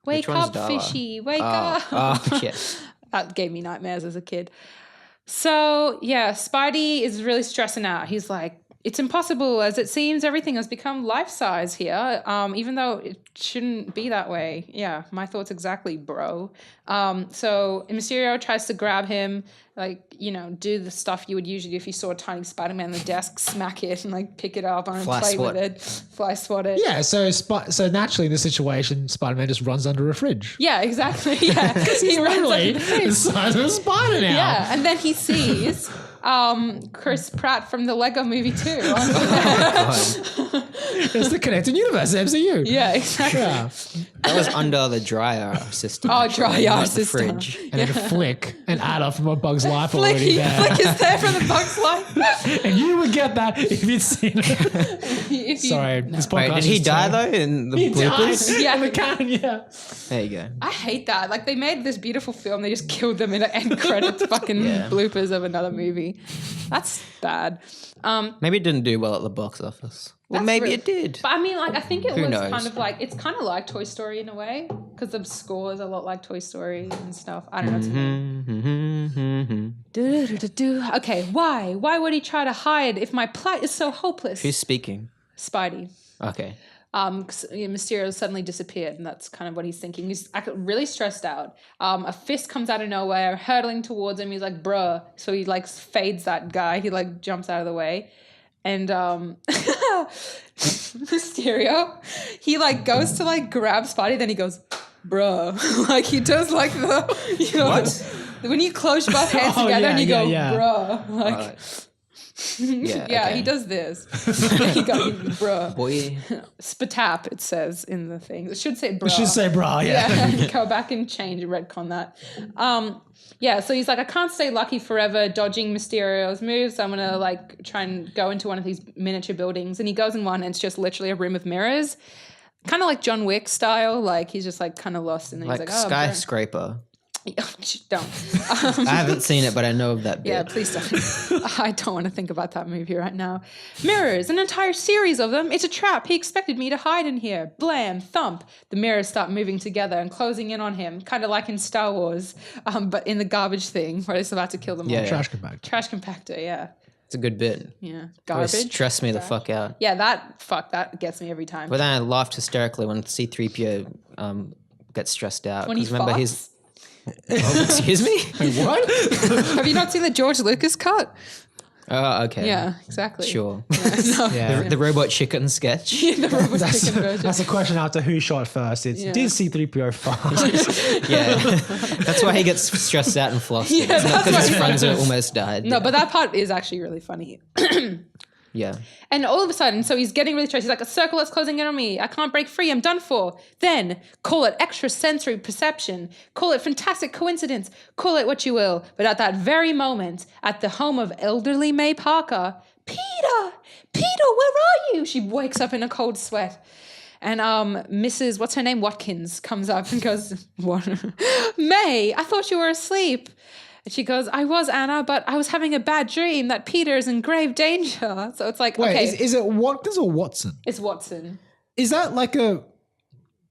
Wake one's up, Dala? fishy, wake up. Oh, shit. That gave me nightmares as a kid. So, yeah, Spidey is really stressing out. He's like, it's impossible. As it seems, everything has become life-size here, even though it shouldn't be that way. Yeah, my thoughts exactly, bro. So Mysterio tries to grab him, like, you know, do the stuff you would usually do if you saw a tiny Spider-Man on the desk, smack it and, like, pick it up and Fly play swat. with it, fly swat it. Yeah, so naturally in this situation, Spider-Man just runs under a fridge. Yeah, exactly. Yeah, he runs Literally, under the fridge. the size of a spider now. Yeah, and then he sees Chris Pratt from the Lego Movie 2. It's the connected universe, MCU. Yeah, exactly. Yeah. That was under the dryer system. Oh, actually, dryer not the system. fridge. And then Flick and Ada from A Bug's Life Flick, already there. Flick is there from the Bug's Life. And you would get that if you'd seen it. If you- Sorry, this podcast Wait, did he is die terrible. though in the He bloopers? died. Yeah. In the can, yeah. There you go. I hate that. Like, they made this beautiful film. They just killed them in the end credits fucking Yeah. bloopers of another movie. That's bad. Maybe it didn't do well at the box office. Well, That's maybe really- it did. But I mean, like, I think it Who was knows? kind of like, it's kind of like Toy Story in a way, because the score is a lot like Toy Story and stuff. I don't know. To me. Okay, why? Why would he try to hide if my plight is so hopeless? Who's speaking? Spidey. Okay. 'Cause, Mysterio suddenly disappeared, and that's kind of what he's thinking. He's really stressed out. A fist comes out of nowhere, hurtling towards him. He's like, bruh. So he like fades that guy. He like jumps out of the way. And Mysterio, he like goes to like grab Spidey, then he goes, bruh. Like he does like the, you know, What? when you close your both hands together and you go, bruh. Like, Yeah, he does this. He goes, bruh. Boy. Spatap, it says in the thing. It should say bruh. It should say bra, yeah. Go back and change, retcon that. So he's like, I can't stay lucky forever dodging Mysterio's moves, so I'm going to like try and go into one of these miniature buildings. And he goes in one and it's just literally a room of mirrors. Kind of like John Wick style. Like he's just like kind of lost. And then Like he's like, Skyscraper. don't. I haven't seen it, but I know of that bit. Yeah, please don't. I don't want to think about that movie right now. Mirrors, an entire series of them. It's a trap. He expected me to hide in here. Blam, thump. The mirrors start moving together and closing in on him, kind of like in Star Wars, but in the garbage thing where it's about to kill them all. Yeah. Trash compactor. Trash compactor, yeah. It's a good bit. Yeah. It Garbage. stressed me the fuck out. Yeah, that gets me every time. But then I laughed hysterically when C-3PO gets stressed out. When he 'Cause remember farts? Oh, excuse me? What? Have you not seen the George Lucas cut? Oh, okay. Yeah, exactly. Sure. No. Yeah. The robot chicken sketch. The robot That's, chicken version. that's a question after who shot first. It's did C-3PO fart? Yeah. That's why he gets stressed out and flossed. Yeah, It's not that's because why his he- friends are almost died. No, but that part is actually really funny. Yeah. And all of a sudden, so he's getting really stressed. He's like, a circle that's closing in on me. I can't break free. I'm done for. Then call it extrasensory perception. Call it fantastic coincidence. Call it what you will. But at that very moment, at the home of elderly May Parker, Peter, where are you? She wakes up in a cold sweat. And Mrs. What's her name? Watkins comes up and goes, what? May, I thought you were asleep. And she goes, I was, Anna, but I was having a bad dream that Peter is in grave danger. So it's like, Wait, okay. is it Watkins or Watson? It's Watson. Is that like a...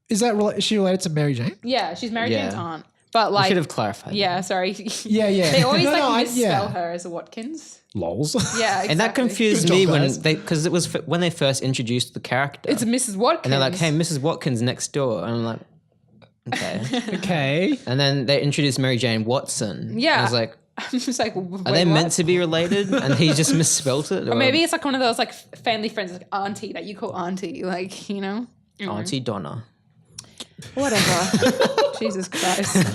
Is she related to Mary Jane? Yeah, she's Mary Yeah. Jane's aunt. But I like, should have clarified. yeah, sorry. Yeah, yeah. They always No, I- misspell her as a Watkins. Lols. Yeah, exactly. And that confused Good me job, when guys. because it was when they first introduced the character. It's Mrs. Watkins. and they're like, hey, Mrs. Watkins next door. And I'm like, okay. Okay. And then they introduced Mary Jane Watson. Yeah. And I was like, I'm just like, are they meant to be related? And he just misspelt it? Or maybe it's like one of those like family friends, like auntie that you call auntie, like, you know? Auntie Donna. Whatever. Jesus Christ.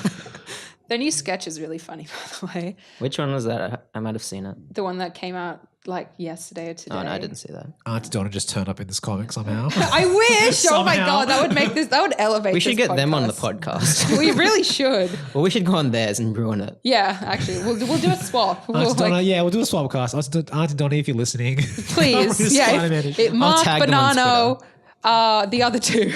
Their new sketch is really funny, by the way. Which one was that? I might have seen it. The one that came out like yesterday or today. Oh, no, I didn't see that. Auntie Donna just turned up in this comic somehow. I wish. Oh my Somehow. God, that would elevate. We should this get them on the podcast. podcast. We really should. Well, we should go on theirs and ruin it. Yeah, actually, we'll do a swap. We'll, Auntie Donna, like, yeah, we'll do a swap cast. Auntie Donna, if you're listening. please, yeah. Mark, tag them on Banano, the other two,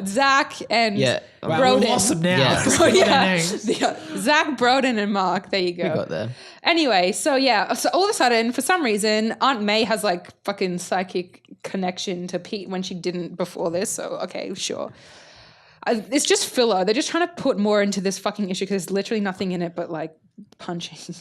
Zach and Yeah. Wow, Broden. we lost them now. Yeah. Just look at their Yeah, names. Zach, Broden, and Mark. There you go. We got there. Anyway, so yeah, so all of a sudden, for some reason, Aunt May has like fucking psychic connection to Pete when she didn't before this. So okay, sure. It's just filler. They're just trying to put more into this fucking issue because there's literally nothing in it but like punching.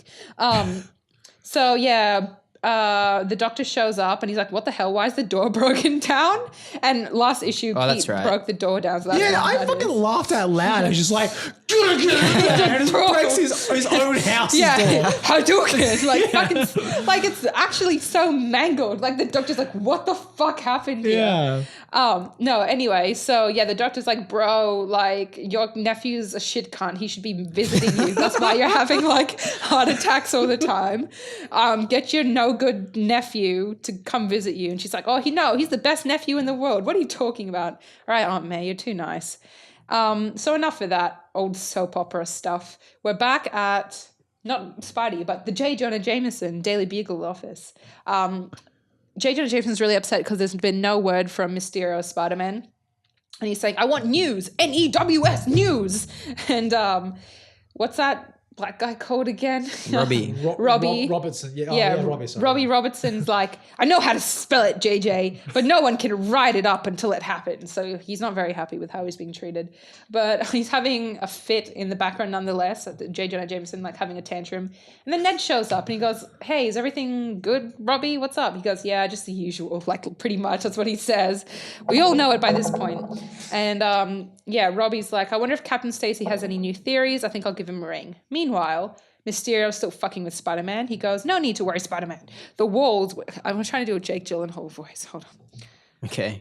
So yeah. The doctor shows up and he's like, what the hell? Why is the door broken down? And last issue, that's Pete right. broke the door down. So that's Yeah, what I that fucking is. laughed out loud. I was just like, and just Bro. breaks his own house's Yeah, door. Hadouken. Like fucking, like it's actually so mangled. Like the doctor's like, what the fuck happened here? Yeah. No, anyway, so yeah, the doctor's like, bro, like your nephew's a shit cunt. He should be visiting you. That's why you're having like heart attacks all the time. Get your no good nephew to come visit you. And she's like, oh, he's the best nephew in the world. What are you talking about? All right, Aunt May, you're too nice. So enough of that old soap opera stuff. We're back at not Spidey, but the J. Jonah Jameson Daily Bugle office. J. Jonah Jameson's really upset because there's been no word from Mysterio Spider-Man. And he's saying, I want news, NEWS, news. And what's that black guy called again? Robbie. Robbie. Robertson. Yeah, Yeah, Robbie. Sorry. Robbie Robertson's like, I know how to spell it, JJ, but no one can write it up until it happens. So he's not very happy with how he's being treated. But he's having a fit in the background nonetheless. JJ and Jameson like having a tantrum. And then Ned shows up and he goes, hey, is everything good, Robbie? What's up? He goes, yeah, just the usual. Like pretty much that's what he says. We all know it by this point. And Robbie's like, I wonder if Captain Stacy has any new theories. I think I'll give him a ring. Meanwhile, Mysterio's still fucking with Spider-Man. He goes, no need to worry, Spider-Man. The walls... I'm trying to do a Jake Gyllenhaal voice. Hold on. Okay.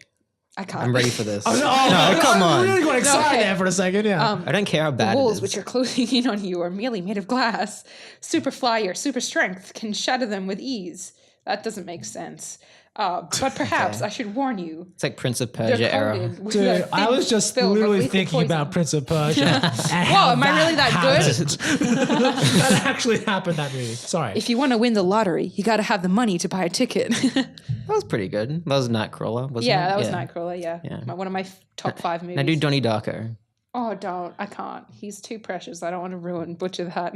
I can't. I'm ready for this. No, come on. I really got excited okay. there for a second, yeah. I don't care how bad The walls it is. which are closing in on you are merely made of glass. Super flyer, super strength can shatter them with ease. That doesn't make sense. But perhaps I should warn you. It's like Prince of Persia era. Dude, I was just literally thinking about Prince of Persia. Whoa, am I really that good? That actually happened, that movie. Sorry. If you want to win the lottery, you got to have the money to buy a ticket. That was pretty good. That was Nightcrawler, wasn't it? Yeah, that was Nightcrawler, yeah. One of my top 5 movies. Now do Donnie Darko. Oh, don't. I can't. He's too precious. I don't want to butcher that.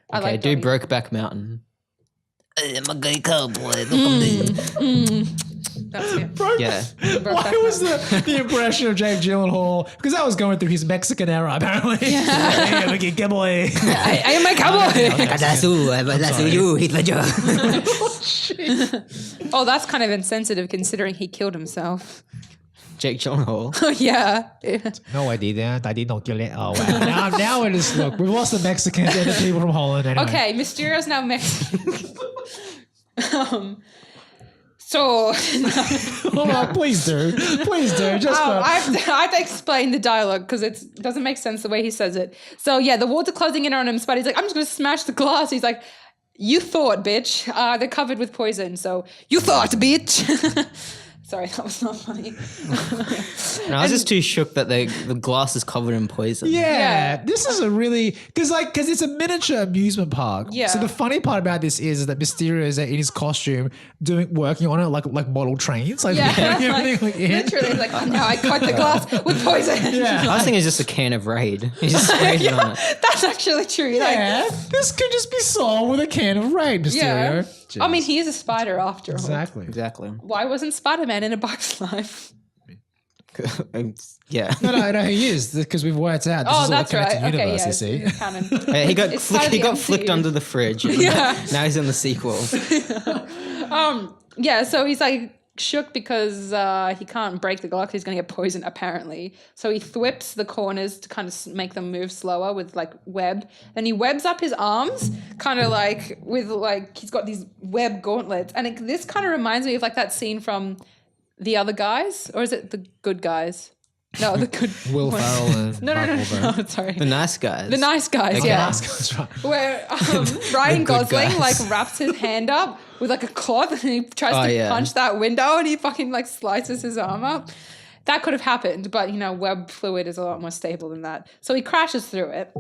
I Okay, like do Donnie. Brokeback Mountain. I'm a gay cowboy. Look at me. That's it. Yeah. Why was the impression of Jake Gyllenhaal? Because I was going through his Mexican era, apparently. Hey, I'm a gay cowboy. I am a cowboy. That's you, Heath Ledger. Oh, that's kind of insensitive considering he killed himself. Jake Gyllenhaal. Oh, yeah. No, I didn't. I did not kill it. Oh, wow. Now it is, look, we've lost the Mexicans and the people from Holland. Anyway. Okay, Mysterio's now Mexican. So... Hold on, please do. Please do. Just I have to explain the dialogue because it doesn't make sense the way he says it. So, yeah, the walls are closing in on him. Spidey's like, I'm just going to smash the glass. He's like, you thought, bitch. They're covered with poison. So, you thought, bitch. Sorry, that was not funny. No, I was just too shook that the glass is covered in poison. Yeah, this is a really because it's a miniature amusement park. Yeah. So the funny part about this is that Mysterio is in his costume working on it like model trains. Like, Yeah, everything like in. literally, like, oh, now I cut the glass with poison. Yeah. I was thinking it's just a can of Raid. He just sprayed it on it. That's actually true. Like, Yeah, this could just be solved with a can of Raid, Mysterio. yeah. Jeez. I mean, he is a spider after all. Exactly. Why wasn't Spider-Man in A Bug's Life? Yeah. No, he is because we've worked out. This Oh, is all that's a connected right. Okay, universe, yeah, you see. it's canon. He got It's part of the flicked MCU. under the fridge. Yeah. Now he's in the sequel. Yeah, so he's like shook because he can't break the glass. He's going to get poisoned apparently. So he thwips the corners to kind of make them move slower with like web. Then he webs up his arms kind of like with like he's got these web gauntlets. And this kind of reminds me of like that scene from The Other Guys, or is it The Good Guys? No, the good Will one. Ferrell and No, Mark sorry. The nice guys. The Nice Guys, Okay. yeah. That's right. Where Ryan good Gosling guys. like wraps his hand up with like a cloth and he tries to yeah. punch that window and he fucking like slices his arm up. That could have happened, but web fluid is a lot more stable than that. So he crashes through it.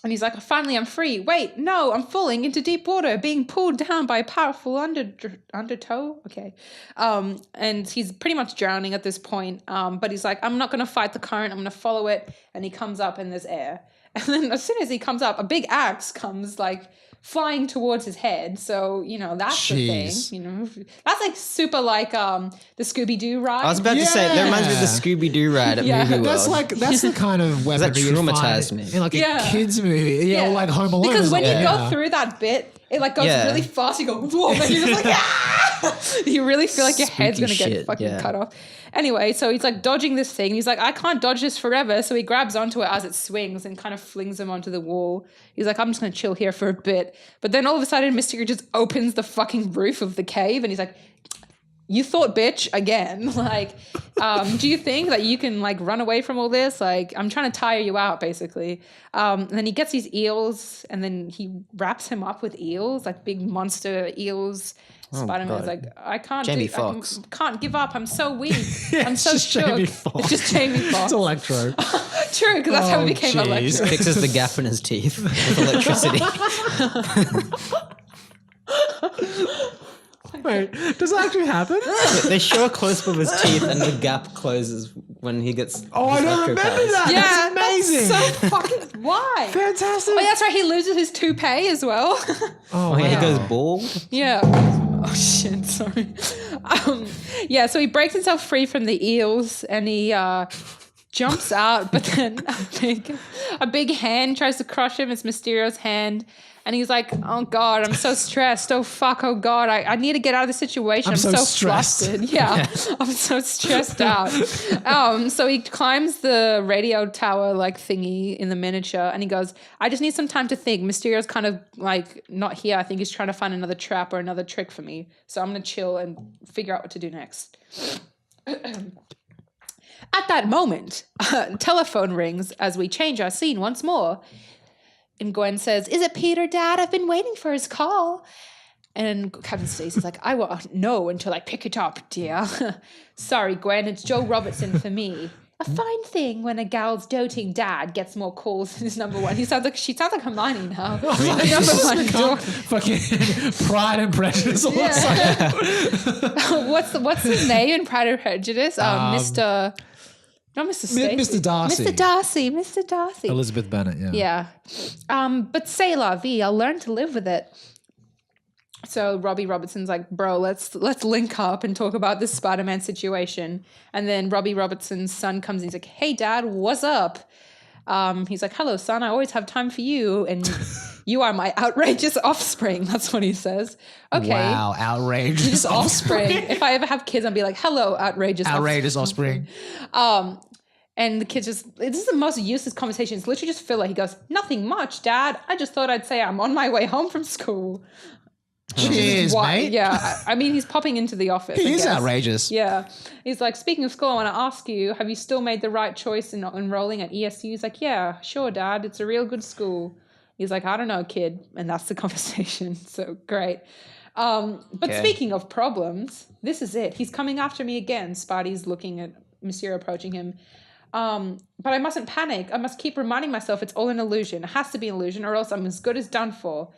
And he's like, finally I'm free. Wait, no, I'm falling into deep water, being pulled down by a powerful undertow. Okay. And he's pretty much drowning at this point. But he's like, I'm not going to fight the current. I'm going to follow it. And he comes up and there's air. And then as soon as he comes up, a big axe comes like flying towards his head. So, that's the Jeez. thing. That's like super like the Scooby-Doo ride. I was about to say, that reminds me of the Scooby-Doo ride at Yeah. Movie World. That's the kind of weapon That traumatized me. in like Yeah. a kids movie, Yeah. or like Home Alone. Because or when you something. go through that bit, it like goes Yeah. really fast. You go, whoa, and you're just like, ah! You really feel like your head's Spooky going to get shit, fucking yeah. cut off. Anyway, so he's like dodging this thing. He's like, I can't dodge this forever. So he grabs onto it as it swings and kind of flings him onto the wall. He's like, I'm just going to chill here for a bit. But then all of a sudden, Mysterio just opens the fucking roof of the cave and he's like, you thought, bitch, again. Like, do you think that you can like run away from all this? Like, I'm trying to tire you out, basically. And then he gets these eels, and then he wraps him up with eels, like big monster eels. Spider-Man's God. like, I can't Jamie do, Foxx. I can't give up. I'm so weak. I'm It's so just shook. Jamie Foxx. It's just Jamie Foxx. It's Electro. True, because that's how Oh, he became jeez. Electro. Fixes the gap in his teeth with electricity. Wait, does that actually happen? They show a close up of his teeth and the gap closes when he gets. Oh, I don't remember that. Yeah, That's amazing. That's so fucking why? Fantastic. Oh, yeah, that's right. He loses his toupee as well. Oh, Yeah, he wow. goes bald. Yeah. Oh shit. Sorry. Yeah. So he breaks himself free from the eels and he jumps out, but then a big hand tries to crush him. It's Mysterio's hand. And he's like, oh, God, I'm so stressed. Oh, fuck. Oh, God, I need to get out of the situation. I'm so stressed. flustered. Yeah, I'm so stressed out. So he climbs the radio tower like thingy in the miniature and he goes, I just need some time to think. Mysterio's kind of like not here. I think he's trying to find another trap or another trick for me. So I'm going to chill and figure out what to do next. At that moment, telephone rings as we change our scene once more. And Gwen says, is it Peter, Dad? I've been waiting for his call. And Captain Stacy's like, I won't know until I pick it up, dear. Sorry, Gwen, it's Joe Robertson for me. A fine thing when a gal's doting dad gets more calls than his number one. She sounds like Hermione now. The number one daughter. Fucking Pride and Prejudice. All What's his name in Pride and Prejudice? Mr. Not Mr. Stacy. Mr. Darcy. Mr. Darcy. Elizabeth Bennet, yeah. Yeah. But c'est la vie. I'll learn to live with it. So Robbie Robertson's like, bro, let's link up and talk about this Spider-Man situation. And then Robbie Robertson's son comes and he's like, hey, Dad, what's up? He's like, hello, son, I always have time for you. And you are my outrageous offspring. That's what he says. Okay. Wow, outrageous Offspring. If I ever have kids, I'll be like, hello, outrageous offspring. And the kid this is the most useless conversation. It's literally just filler. He goes, nothing much, Dad. I just thought I'd say I'm on my way home from school. Cheers, mate. Yeah. I mean, he's popping into the office. He I is guess. outrageous. Yeah. He's like, speaking of school, I want to ask you, have you still made the right choice in enrolling at ESU? He's like, yeah, sure, Dad. It's a real good school. He's like, I don't know, kid. And that's the conversation. So great. But speaking of problems, this is it. He's coming after me again. Spidey's looking at Mysterio approaching him. But I mustn't panic. I must keep reminding myself it's all an illusion. It has to be an illusion or else I'm as good as done for.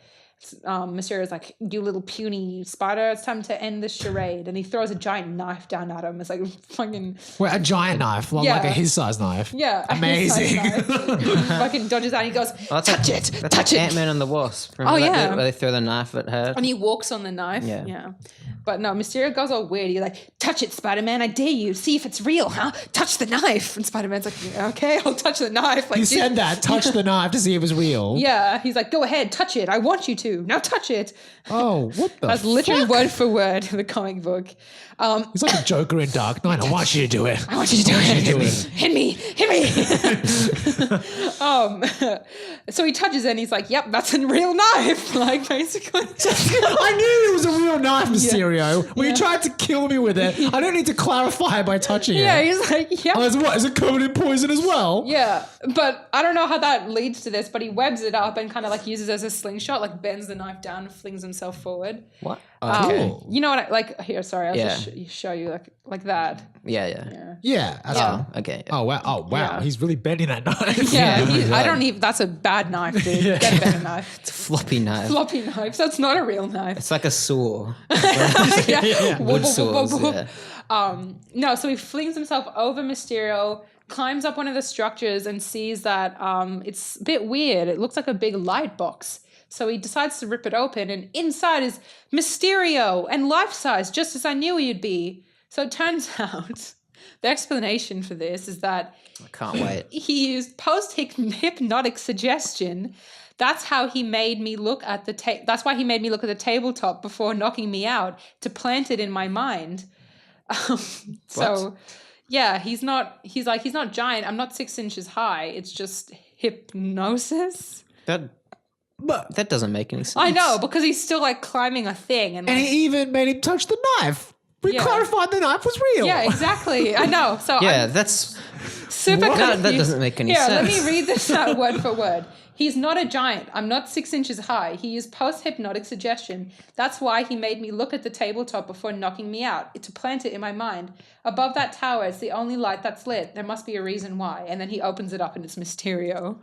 Mysterio's like, you little puny spider, it's time to end this charade. And he throws a giant knife down at him. It's like fucking... Wait, a giant knife? Like a his-size knife? Yeah. Amazing. Fucking dodges out and he goes, touch it, That's touch like it. Ant-Man and the Wasp. Remember that bit where they throw the knife at her? And he walks on the knife. Yeah. But no, Mysterio goes all weird. He's like, touch it, Spider-Man. I dare you. See if it's real, huh? Touch the knife. And Spider-Man's like, okay, I'll touch the knife. Like, He said that, touch the knife to see if it was real. Yeah. He's like, go ahead, touch it. I want you to. Now touch it. Oh, what the That's literally word for word in the comic book. He's like a Joker in Dark Knight. I want you to do it. I want you to do it. Hit me. So he touches it and he's like, yep, that's a real knife. Like, basically. I knew it was a real knife, Mysterio. When you tried to kill me with it, I don't need to clarify by touching Yeah, it. he's like, yep. Oh, is it covered in poison as well? Yeah, but I don't know how that leads to this, but he webs it up and kind of like uses it as a slingshot, like bends the knife down and flings himself forward. What? Cool. You know what? Here, sorry, I'll just show you like that. Yeah. Yeah. Yeah. Okay. Oh, wow. Oh, wow. Yeah. He's really bending that knife. Yeah, I don't even. That's a bad knife, dude. Get a better knife. It's a floppy knife. Floppy knife. That's not a real knife. It's like a saw. Yeah. Wood saws. Yeah. No, so he flings himself over Mysterio, climbs up one of the structures and sees that it's a bit weird. It looks like a big light box. So he decides to rip it open and inside is Mysterio and life-size, just as I knew he'd be. So it turns out the explanation for this is that I can't wait. he used post-hypnotic suggestion. That's how he made me look at that's why he made me look at the tabletop before knocking me out, to plant it in my mind. So yeah, he's not giant. I'm not 6 inches high. It's just hypnosis. That doesn't make any sense. I know, because he's still like climbing a thing. And he even made him touch the knife. We clarified the knife was real. Yeah, exactly. I know. So I'm that's super confused. That doesn't make any sense. Yeah, let me read this out word for word. He's not a giant. I'm not 6 inches high. He used post-hypnotic suggestion. That's why he made me look at the tabletop before knocking me out, to plant it in my mind. Above that tower, it's the only light that's lit. There must be a reason why. And then he opens it up and it's Mysterio.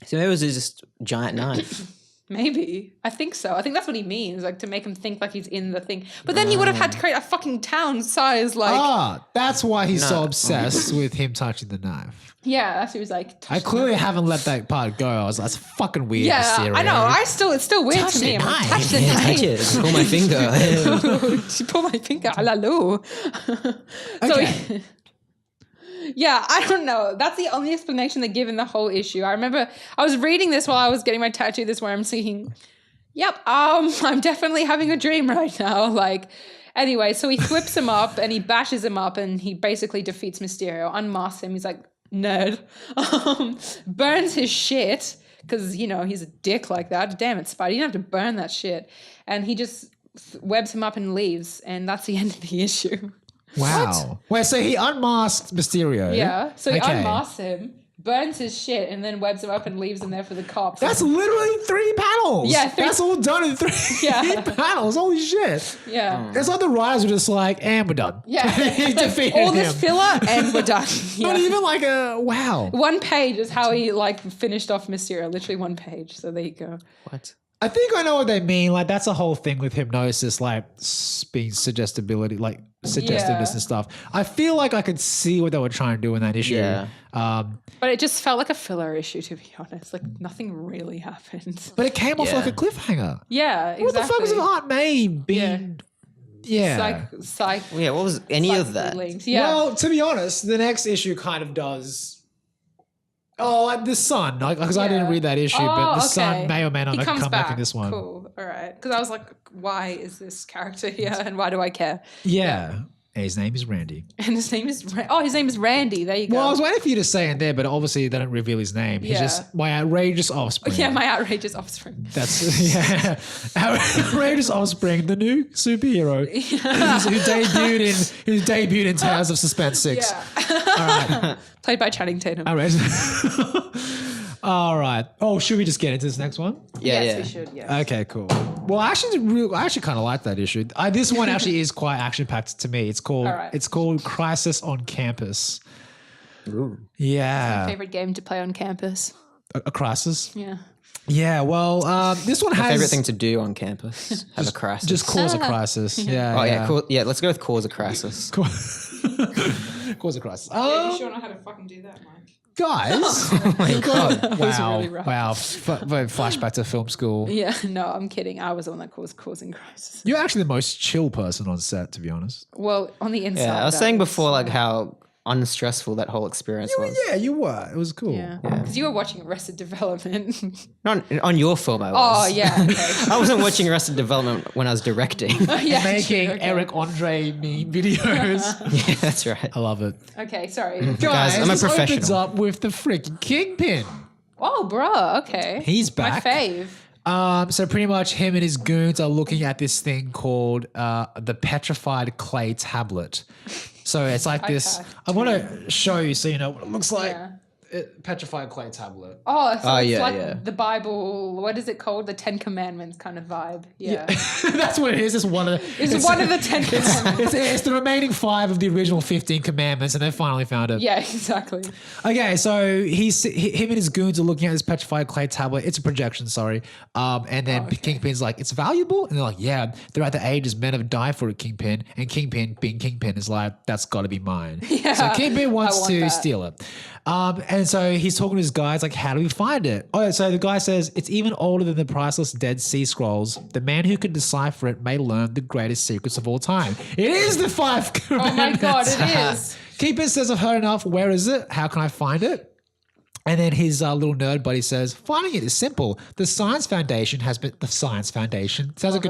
So maybe it was just a giant knife. Maybe. I think so. I think that's what he means, like to make him think like he's in the thing. But then he would have had to create a fucking town size, like that's why he's so obsessed with him touching the knife. yeah, that's what he was like. I clearly haven't let that part go. I was like, that's fucking weird. Yeah, Mysterio. I know. It's still weird to me. I'm like, touch the Touch knife. it. Pull my finger. She pulled my finger. Hello. Okay. Yeah, I don't know. That's the only explanation they give in the whole issue. I remember I was reading this while I was getting my tattoo this morning. I'm thinking, yep, I'm definitely having a dream right now. Like, anyway, so he whips him up and he bashes him up and he basically defeats Mysterio, unmasks him. He's like, nerd. Burns his shit because, you know, he's a dick like that. Damn it, Spidey. You don't have to burn that shit. And he just webs him up and leaves. And that's the end of the issue. Wow. Wait, so he unmasked Mysterio. Yeah. So he unmasks him, burns his shit, and then webs him up and leaves him there for the cops. That's literally 3 panels. Yeah, that's all done in 3 panels. Holy shit. Yeah. It's like the writers were just like, and we're done. Yeah. He defeated all this him. filler and we're done. Not Yeah. even like wow. 1 page is how he like finished off Mysterio. Literally 1 page. So there you go. What? I think I know what they mean. Like that's a whole thing with hypnosis, like being suggestibility, like suggestiveness and stuff. I feel like I could see what they were trying to do in that issue. Yeah. But it just felt like a filler issue, to be honest. Like nothing really happened. But it came off like a cliffhanger. Yeah, exactly. What the fuck was Aunt May being? Yeah. Psych. Yeah, what was any of that? Links. Yeah. Well, to be honest, the next issue kind of does. Oh, like the sun, because I didn't read that issue, but the sun may or may not come back in this one. Cool. All right. Because I was like, why is this character here and why do I care? Yeah. His name is Randy. And his name is his name is Randy. There you go. Well, I was waiting for you to say it there, but obviously they don't reveal his name. He's just my outrageous offspring. Yeah, my outrageous offspring. That's outrageous offspring, the new superhero who debuted in Tales of Suspense 6. Yeah. All right. Played by Channing Tatum. All right. All right. Oh, should we just get into this next one? Yes, we should. Yeah. Okay, cool. Well, I actually kind of like that issue. This one actually is quite action-packed to me. It's called Crisis on Campus. Ooh. Yeah. Favorite game to play on campus. A crisis? Yeah. Yeah, well, this one has... My favorite thing to do on campus. Have a crisis. Just cause a crisis. Yeah. Oh, yeah. Let's go with cause a crisis. Cause a crisis. You sure know how to fucking do that, Mike? Guys. Oh, my God. Wow. really rough. Wow. Flashback to film school. Yeah, no, I'm kidding. I was the one that was causing crisis. You're actually the most chill person on set, to be honest. Well, on the inside. Yeah, I was saying before, like, how unstressful that whole experience was. Yeah, you were. It was cool. Yeah, because you were watching Arrested Development. Not on your film, I was. Oh, yeah. Okay. I wasn't watching Arrested Development when I was directing. Yeah, Making true, okay. Eric Andre meme videos. Yeah, that's right. I love it. Okay, sorry. Guys, I'm a this opens professional. up with the freaking Kingpin. Oh, bro. Okay. He's back. My fave. So pretty much him and his goons are looking at this thing called the petrified clay tablet. So it's like this. I want to show you so you know what it looks like. Yeah. Petrified clay tablet. Oh, so it's yeah, like yeah. the Bible. What is it called? The 10 Commandments kind of vibe. Yeah. That's what it is. It's one of the. It's one of the 10 Commandments. It's the remaining 5 of the original 15 commandments, and they finally found it. Yeah, exactly. Okay, so him and his goons are looking at this petrified clay tablet. It's a projection, sorry. And then Kingpin's like, it's valuable? And they're like, yeah. Throughout the ages, men have died for it, Kingpin. And Kingpin, being Kingpin, is like, that's got to be mine. Yeah, so Kingpin wants want to that. steal it. And so he's talking to his guys, like, how do we find it? Oh, so the guy says, it's even older than the priceless Dead Sea Scrolls. The man who can decipher it may learn the greatest secrets of all time. It is the 5 commandments. Oh my God, it is. Kingpin says, I've heard enough. Where is it? How can I find it? And then his little nerd buddy says, finding it is simple. The Science Foundation has been... The Science Foundation? Sounds like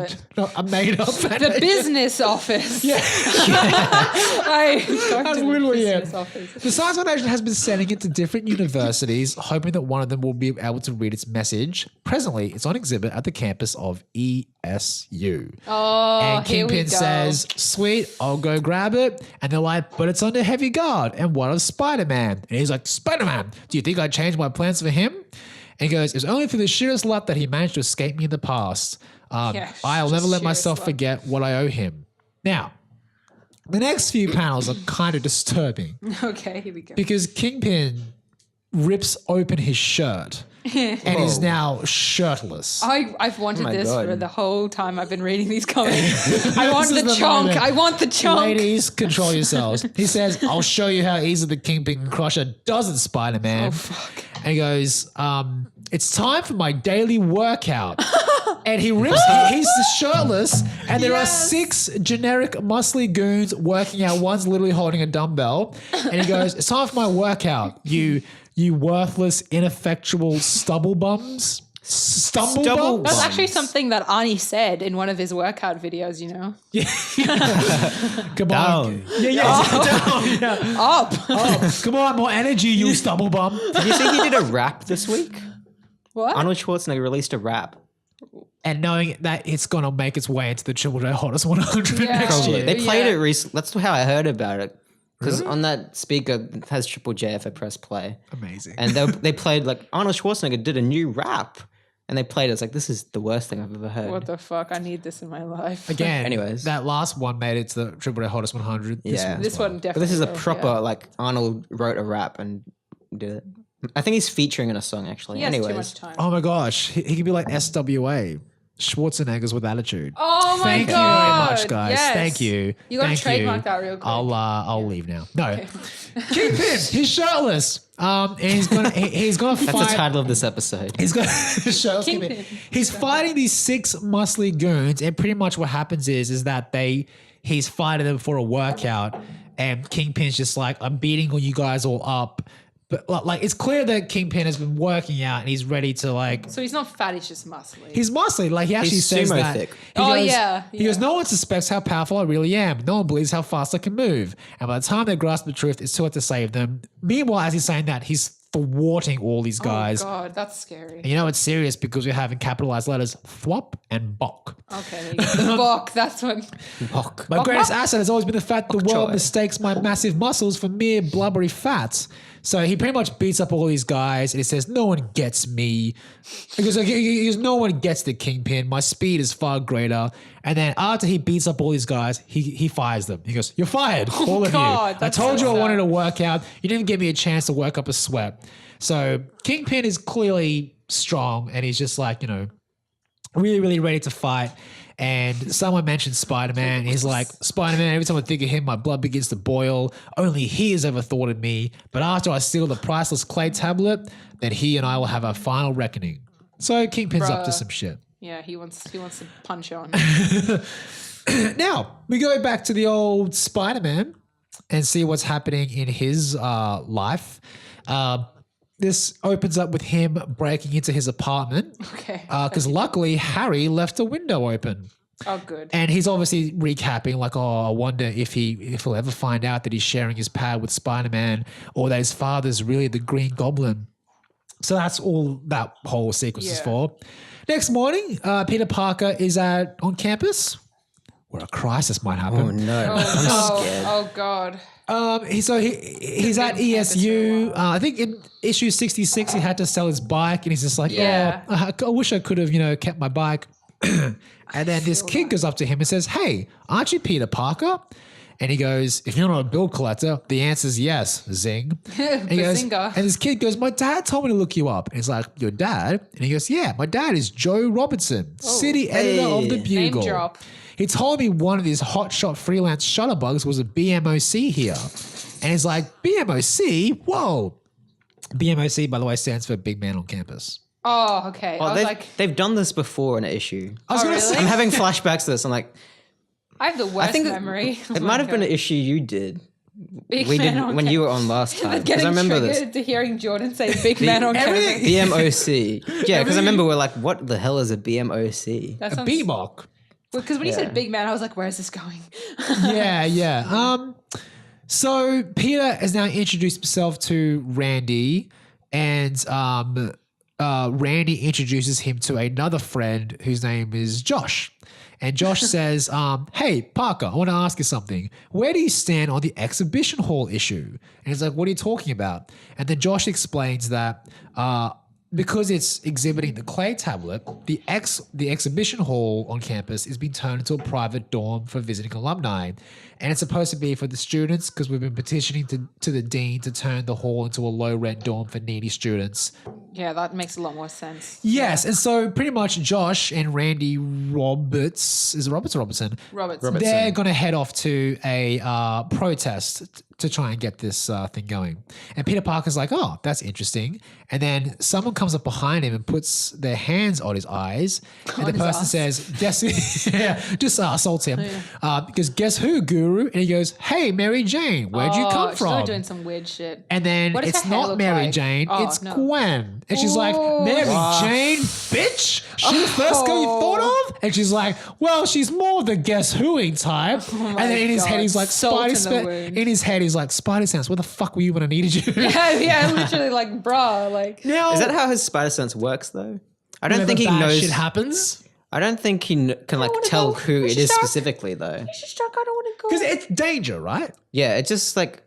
a made-up foundation. The business office. Yeah. That's literally it. business office. The Science Foundation has been sending it to different universities, hoping that one of them will be able to read its message. Presently, it's on exhibit at the campus of ESU. Oh, And here we Kingpin go. says, sweet, I'll go grab it. And they're like, but it's under heavy guard. And what of Spider-Man? And he's like, Spider-Man, do you think I changed my plans for him? And he goes, it's only for the sheerest luck that he managed to escape me in the past. I'll never just let myself sheerest luck. forget what I owe him. Now, the next few panels are kind of disturbing Okay, here we go. because Kingpin rips open his shirt and he's now shirtless. I've wanted my this God. for the whole time I've been reading these comics. I want This is the the chunk. moment. I want the chunk. Ladies, control yourselves. He says, I'll show you how easy the Kingpin can crush a dozen Spider-Man. Oh, fuck. And he goes, it's time for my daily workout. And he rips, he's shirtless, and there are 6 generic muscly goons working out. One's literally holding a dumbbell. And he goes, it's time for my workout, you worthless, ineffectual stubble bums. Stumble bums? That's actually something that Arnie said in one of his workout videos, you know? Come Down. on. Down. Yeah. Up. Come on, more energy, you stubble bum. Did you see he did a rap this week? What? Arnold Schwarzenegger released a rap. And knowing that it's going to make its way into the Triple J Hottest 100 Yeah. next Probably. year. They played Yeah. it recently. That's how I heard about it. Because on that speaker it has Triple J if I press play. Amazing. And they played like Arnold Schwarzenegger did a new rap. And they played it. It's like, this is the worst thing I've ever heard. What the fuck? I need this in my life. Again, Anyways. that last one made it to the Triple J Hottest 100. Yeah. This one But definitely. this is a will, proper, yeah. like, Arnold wrote a rap and did it. I think he's featuring in a song, actually. He has Anyways. too much time. Oh my gosh. He could be like SWA. Schwarzenegger's with attitude. Oh my Thank god! you very much, guys. Yes. Thank you. You gotta Thank trademark that real quick. I'll leave now. No. Kingpin, he's shirtless. And he's gonna That's fight. the title of this episode. He's got shirtless Kingpin. Kingpin. He's fighting these 6 muscly goons, and pretty much what happens is that he's fighting them for a workout, and Kingpin's just like, I'm beating all you guys all up. But like it's clear that Kingpin has been working out and he's ready to like. So he's not fat, he's just muscly. He's muscly. Like he actually He's says sumo that. thick. He Oh, goes, yeah, He goes, yeah. no one suspects how powerful I really am. No one believes how fast I can move. And by the time they grasp the truth, it's too late to save them. Meanwhile, as he's saying that, he's thwarting all these guys. Oh god, that's scary. And you know it's serious because we have in capitalized letters thwop and bok. Okay, there you go. The Bok, that's what. Bok. My greatest asset has always been the fact that the world choy. mistakes my massive muscles for mere blubbery fats. So he pretty much beats up all these guys and he says, no one gets me. He goes, no one gets the Kingpin. My speed is far greater. And then after he beats up all these guys, he fires them. He goes, you're fired, all of God, you. I that's told so you I sad. wanted to work out. You didn't give me a chance to work up a sweat. So Kingpin is clearly strong and he's just like, really, really ready to fight. And someone mentioned Spider-Man. He's like, Spider-Man, every time I think of him, my blood begins to boil. Only he has ever thwarted me. But after I steal the priceless clay tablet, then he and I will have our final reckoning. So Kingpin's up to Bruh. some shit. Yeah, he wants to punch on. Now, we go back to the old Spider-Man and see what's happening in his life. This opens up with him breaking into his apartment. Okay. Because luckily, Harry left a window open. Oh, good. And he's obviously recapping, like, I wonder if he'll ever find out that he's sharing his power with Spider-Man or that his father's really the Green Goblin. So that's all that whole sequence is Yeah. for. Next morning, Peter Parker is on campus where a crisis might happen. Oh, no. I'm scared. Oh god. He's at been on campus for a ESU. while. I think in issue 66, he had to sell his bike, and he's just like, Yeah. I wish I could have, kept my bike. And then this kid goes up to him and says, hey, aren't you Peter Parker? And he goes, if you're not a bill collector, the answer's yes. Zing. And he goes, Bazinga. and this kid goes, my dad told me to look you up. And he's like, your dad? And he goes, yeah, my dad is Joe Robertson, city editor of the Hey. Bugle. Name drop. He told me one of his hotshot freelance shutterbugs was a BMOC here. And he's like, BMOC? Whoa. BMOC, by the way, stands for Big Man on Campus. Oh, okay. Well, I was like, they've done this before in an issue. I was Oh, going to really? say, I'm having flashbacks to this. I'm like, I have the worst think memory. Oh it my might have been God. an issue you did. Big We man did on when you were campus. on last time. Because Getting I remember this. triggered to hearing Jordan say big man on everything- campus. BMOC. Yeah, because I remember we're like, what the hell is a BMOC? That a sounds BMOC. because when you Yeah. said big man, I was like, where is this going? Yeah. So Peter has now introduced himself to Randy, and Randy introduces him to another friend whose name is Josh. And Josh says, hey, Parker, I want to ask you something. Where do you stand on the exhibition hall issue? And he's like, what are you talking about? And then Josh explains that because it's exhibiting the clay tablet, the exhibition hall on campus is being turned into a private dorm for visiting alumni. And it's supposed to be for the students because we've been petitioning to the dean to turn the hall into a low-rent dorm for needy students. Yeah, that makes a lot more sense. Yes, and so pretty much Josh and Randy Roberts, is it Roberts or Robertson? Robertson. They're going to head off to a protest to try and get this thing going. And Peter Parker's like, oh, that's interesting. And then someone comes up behind him and puts their hands on his eyes. And the person says, guess, yeah, just assaults him. Because guess who, Guru? And he goes, hey, Mary Jane, where'd you come She's from? really doing some weird shit. And then What does it's her hair not look Mary like? Jane, Oh, it's no. Gwen. And she's like, Mary Jane, bitch? She the first girl you thought of? And she's like, well, she's more the guess whoing type. And then in his head, he's like, Salt in the Spidey. wound. In his head, he's like, Spidey sense, where the fuck were you when I needed you? Yeah, literally like, bruh, like. Now, Is that how his spider sense works, though? I don't whenever think he bad knows. shit happens? I don't think he can like wanna tell go. who We it should is start- specifically, though. She's stuck, I don't want to go. Because it's danger, right? Yeah, it's just like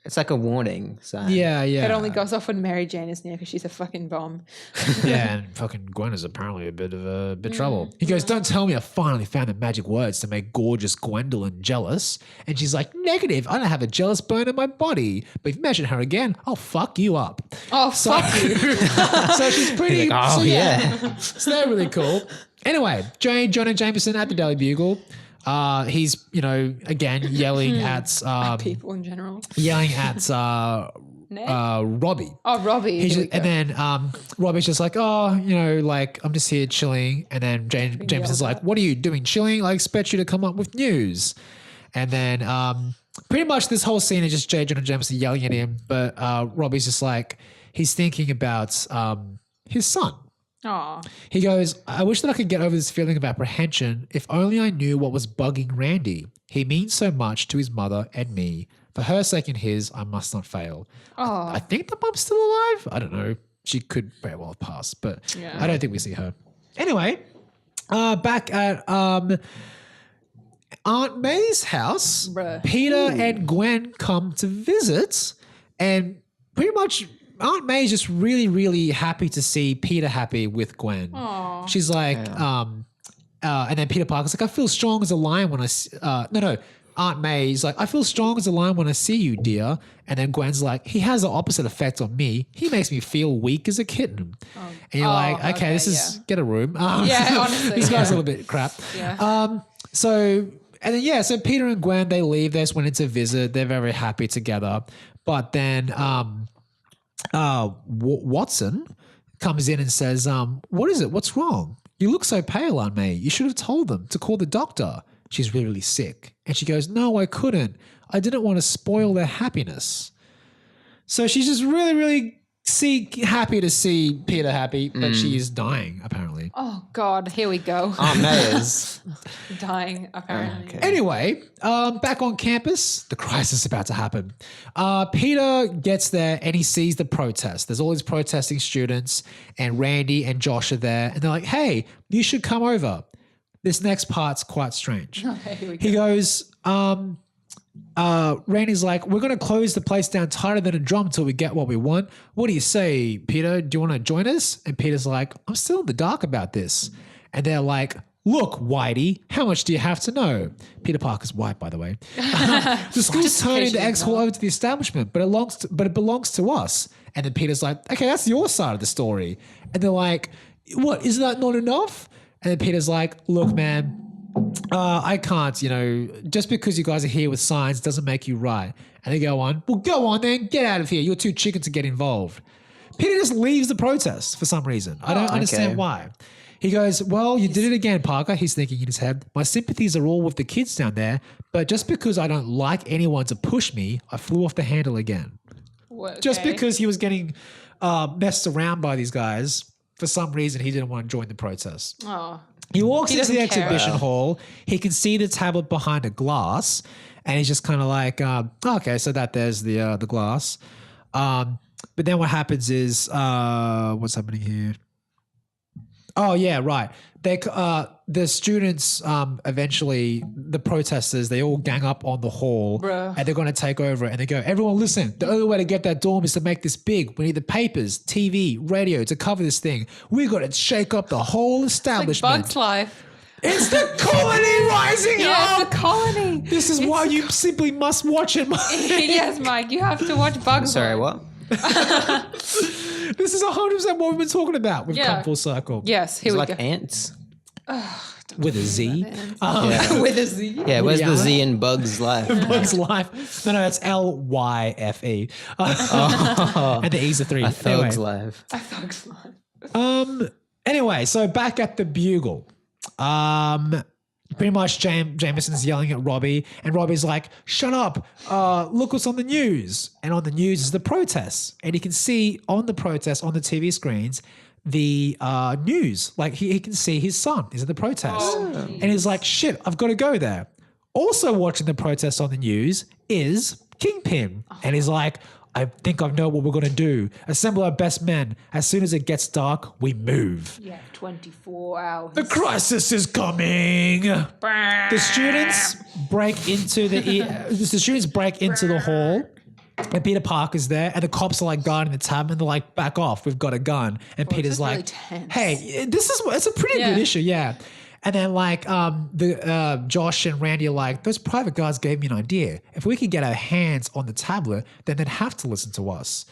it's like a warning sign. Yeah. It only goes off when Mary Jane is near because she's a fucking bomb. Yeah, and fucking Gwen is apparently a bit of trouble. He goes, don't tell me I finally found the magic words to make gorgeous Gwendolyn jealous. And she's like, negative, I don't have a jealous bone in my body. But if you mention her again, I'll fuck you up. Oh, fuck you. So she's pretty, Oh so yeah. so they're really cool. Anyway, Jonah Jameson at the Daily Bugle. He's, again, yelling at People in general. Robbie. Oh, Robbie. He's Here we just, and go. then Robbie's just like, I'm just here chilling. And then Jameson's like, what are you doing chilling? I expect you to come up with news. And then pretty much this whole scene is just J. Jonah Jameson yelling at him. But Robbie's just like, he's thinking about his son. Aw. He goes, I wish that I could get over this feeling of apprehension. If only I knew what was bugging Randy. He means so much to his mother and me. For her sake and his, I must not fail. I think the mum's still alive. I don't know. She could very well have passed, but I don't think we see her. Anyway, back at Aunt May's house, Bruh. Peter and Gwen come to visit, and pretty much Aunt May is just really, really happy to see Peter happy with Gwen. Aww. She's like, and then Peter Parker's like, I feel strong as a lion when I Aunt May's like, I feel strong as a lion when I see you, dear. And then Gwen's like, he has the opposite effect on me. He makes me feel weak as a kitten. And you're like, okay, this is, get a room. Yeah, honestly, This guy's a yeah. little bit crap. Yeah. So Peter and Gwen, they leave. They just went in to visit. They're very happy together. But then Watson comes in and says, what is it? What's wrong? You look so pale, Aunt May. You should have told them to call the doctor. She's really, really sick. And she goes, no, I couldn't. I didn't want to spoil their happiness. So she's just really, really happy to see Peter happy, but she is dying, apparently. Oh, God. Here we go. Aunt May is. Dying, apparently. Okay. Anyway, back on campus, the crisis is about to happen. Peter gets there and he sees the protest. There's all these protesting students, and Randy and Josh are there, and they're like, hey, you should come over. This next part's quite strange. Okay, here we go. He goes, Randy's like, we're going to close the place down tighter than a drum until we get what we want. What do you say, Peter? Do you want to join us? And Peter's like, I'm still in the dark about this. And they're like, look, Whitey, how much do you have to know? Peter Parker's white, by the way. The school's Just in turning case the you didn't X-Hall know. over to the establishment, but it belongs to us. And then Peter's like, okay, that's your side of the story. And they're like, what, is that not enough? And then Peter's like, look, man, I can't, just because you guys are here with signs doesn't make you right. And they go on, well, go on then, get out of here. You're too chicken to get involved. Peter just leaves the protest for some reason. I don't understand why. He goes, well, you did it again, Parker. He's thinking in his head, my sympathies are all with the kids down there, but just because I don't like anyone to push me, I flew off the handle again. Just Okay. because he was getting messed around by these guys, for some reason he didn't want to join the protest. Oh. He walks He into the doesn't care. exhibition hall. He can see the tablet behind a glass, and he's just kind of like, okay, so there's the glass. But then what happens is, what's happening here? Oh yeah, right. The students eventually, the protesters, they all gang up on the hall, Bruh. and they're going to take over it. And they go, everyone listen, the only way to get that dorm is to make this big. We need the papers, TV, radio to cover this thing. We got to shake up the whole Like establishment. Bugs Life. It's the colony rising Yeah, up. it's a colony. This is why you simply must watch it, Mike. Yes, Mike, you have to watch Bugs Sorry, Life. what? This is 100% what we've been talking about. We've come full circle. Yes, here It's we like go. ants. With a Z. With a Z. Yeah, where's the Allen? Z in Bugs Life? Bugs Life. No, it's Lyfe. And the E's are 3. A Thug's Anyway. Life. A thug's life. Anyway, so back at the Bugle. Pretty much Jameson's yelling at Robbie, and Robbie's like, shut up, look what's on the news. And on the news is the protests. And he can see on the protests, on the TV screens, the news. Like he can see his son is in the protest. And he's like, shit, I've got to go there. Also watching the protests on the news is Kingpin. And he's like, I think I know what we're going to do. Assemble our best men. As soon as it gets dark, we move. Yeah, 24 hours. The crisis is coming. The students break into the hall, and Peter Parker's there, and the cops are like guarding the tab, and they're like, "Back off, we've got a gun." And Peter's is like, really tense. "Hey, it's a pretty good issue, yeah." And then like Josh and Randy are like, those private guards gave me an idea. If we could get our hands on the tablet, then they'd have to listen to us.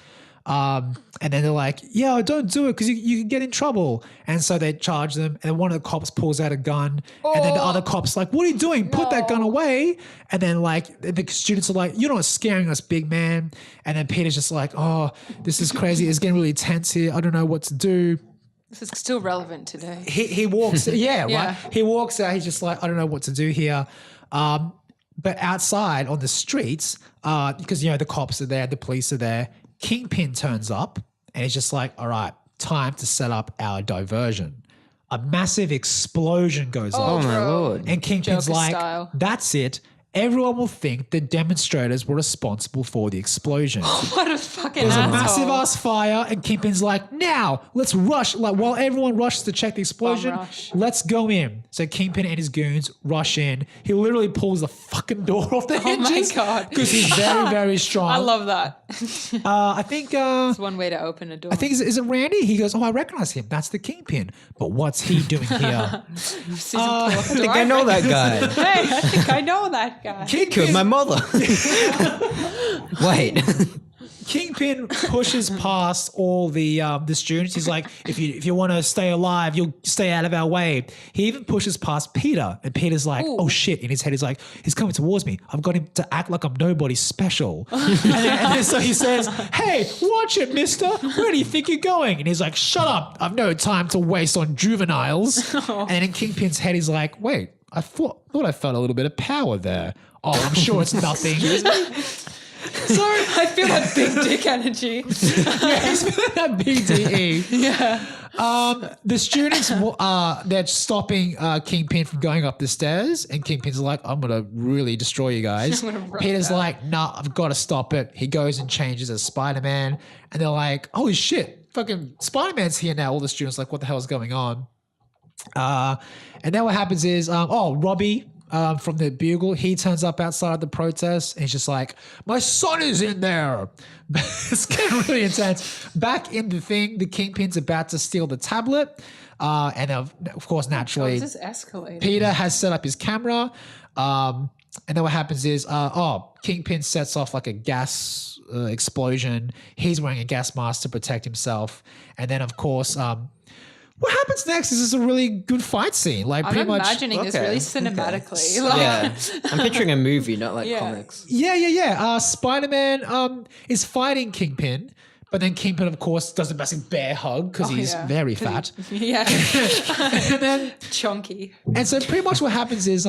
And then they're like, yeah, don't do it because you can get in trouble. And so they charge them, and one of the cops pulls out a gun, and then the other cop's like, what are you doing? Put that gun away. And then like the students are like, you're not scaring us, big man. And then Peter's just like, oh, this is crazy. It's getting really tense here. I don't know what to do. This is still relevant today. He walks, right? Yeah. He walks out. He's just like, I don't know what to do here. But outside on the streets, because, the cops are there, the police are there, Kingpin turns up and he's just like, all right, time to set up our diversion. A massive explosion goes off. Oh my Lord. And Kingpin's Joker like, style. that's it. Everyone will think the demonstrators were responsible for the explosion. What a fucking There's a asshole. massive ass fire, and Kingpin's like, now let's rush. Like while everyone rushes to check the explosion, rush. let's go in. So Kingpin and his goons rush in. He literally pulls the fucking door off the Oh my hinges. God. Because he's very, very strong. I love that. I think. It's one way to open a door. I think is it Randy? He goes, oh, I recognize him. That's the Kingpin. But what's he doing here? I think I know that guy. Hey, I think I know that guy. He killed my mother. Wait. Kingpin pushes past all the students. He's like, if you want to stay alive, you'll stay out of our way. He even pushes past Peter, and Peter's like, oh shit. In his head, he's like, he's coming towards me. I've got him to act like I'm nobody special. and then so he says, hey, watch it, mister. Where do you think you're going? And he's like, shut up. I've no time to waste on juveniles. And then in Kingpin's head, he's like, wait, I thought I felt a little bit of power there. Oh, I'm sure it's nothing. Sorry, I feel that big dick energy. Yeah, he's feeling that big DE. Yeah. The students, they're stopping Kingpin from going up the stairs, and Kingpin's like, I'm going to really destroy you guys. Peter's like, nah, I've got to stop it. He goes and changes as Spider-Man, and they're like, holy shit, fucking Spider-Man's here now. All the students are like, what the hell is going on? And then what happens is, Robbie, from the Bugle, he turns up outside of the protest, and he's just like, my son is in there. It's getting really intense. Back in the thing, the Kingpin's about to steal the tablet. And of course, naturally, This is escalating. Peter has set up his camera. And then what happens is, Kingpin sets off like a gas explosion. He's wearing a gas mask to protect himself. And then, of course, what happens next is a really good fight scene. Like I'm pretty much. imagining this really cinematically. Like, Yeah. I'm picturing a movie, not like comics. Yeah. Spider-Man is fighting Kingpin, but then Kingpin, of course, does a massive bear hug because he's very fat. Yeah. And then, Chunky. and so pretty much what happens is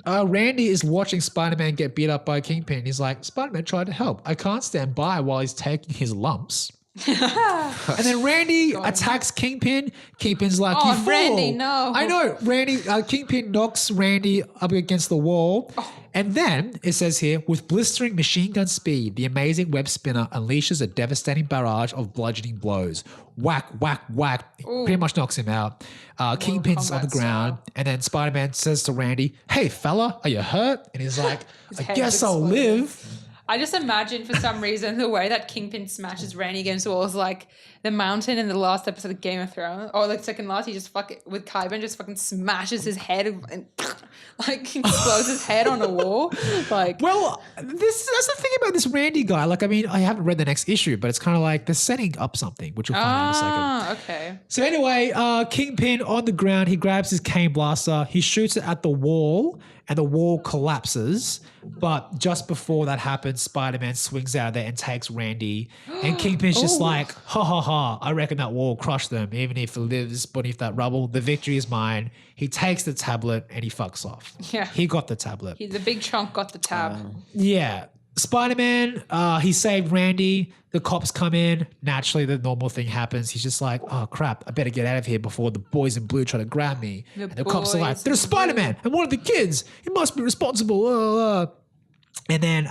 Randy is watching Spider-Man get beat up by Kingpin. He's like, Spider-Man tried to help. I can't stand by while he's taking his lumps. And then Randy attacks Kingpin. Kingpin's like, you fool. Randy, no. I know. Randy, Kingpin knocks Randy up against the wall. And then it says here, with blistering machine gun speed, the amazing web spinner unleashes a devastating barrage of bludgeoning blows. Whack, whack, whack. Pretty much knocks him out. Kingpin's on the Kombat ground. And then Spider-Man says to Randy, hey, fella, are you hurt? And he's like, I head's guess I'll exploded. live. I just imagine for some reason the way that Kingpin smashes Randy against the wall is like the mountain in the last episode of Game of Thrones, or like second last. He just with Kybin just fucking smashes his head and like explodes his head on a wall. Like, well, that's the thing about this Randy guy. Like, I mean, I haven't read the next issue, but it's kind of like they're setting up something, which we'll find out in a second. Okay. So anyway, Kingpin on the ground, he grabs his cane blaster, he shoots it at the wall, and the wall collapses. But just before that happens, Spider-Man swings out of there and takes Randy. And Kingpin's just like, ha ha ha, I reckon that wall crushed them. Even if it lives beneath that rubble, the victory is mine. He takes the tablet and he fucks off. Yeah. He got the tablet. The big chunk got the tab. Yeah. Spider-Man, he saved Randy. The cops come in. Naturally, the normal thing happens. He's just like, oh, crap, I better get out of here before the boys in blue try to grab me. And the cops are like, there's Spider-Man and one of the kids. He must be responsible. And then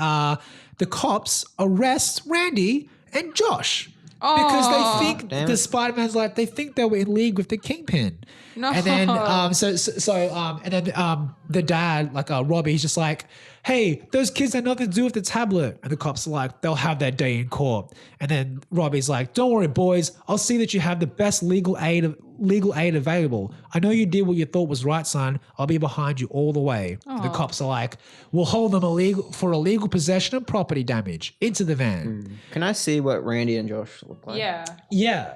the cops arrest Randy and Josh. Because they think the Spider-Man's like, they think they were in league with the Kingpin. No. And then the dad, like Robbie, he's just like, hey, those kids had nothing to do with the tablet. And the cops are like, they'll have their day in court. And then Robbie's like, don't worry, boys. I'll see that you have the best legal aid available. I know you did what you thought was right, son. I'll be behind you all the way. The cops are like, we'll hold them illegal possession and property damage. Into the van. Can I see what Randy and Josh look like? Yeah. Yeah.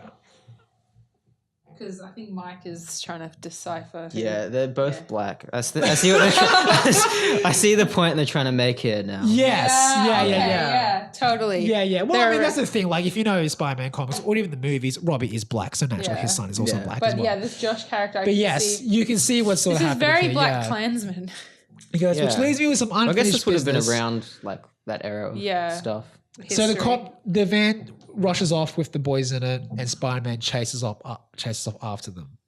Because I think Mike is trying to decipher. Yeah, they're both black. I see what they're I see the point they're trying to make here now. Yes. Yeah, totally. Yeah. Well, I mean, that's the thing. Like, if you know Spider-Man comics or even the movies, Robbie is black, so naturally his son is also black as But well. this Josh character, But yes, you can see what's sort of this is happening very here. Black Klansman. Because which leaves me with some unfinished I guess this would have been business. around like that era of stuff. So the van rushes off with the boys in it, and Spider-Man chases off after them.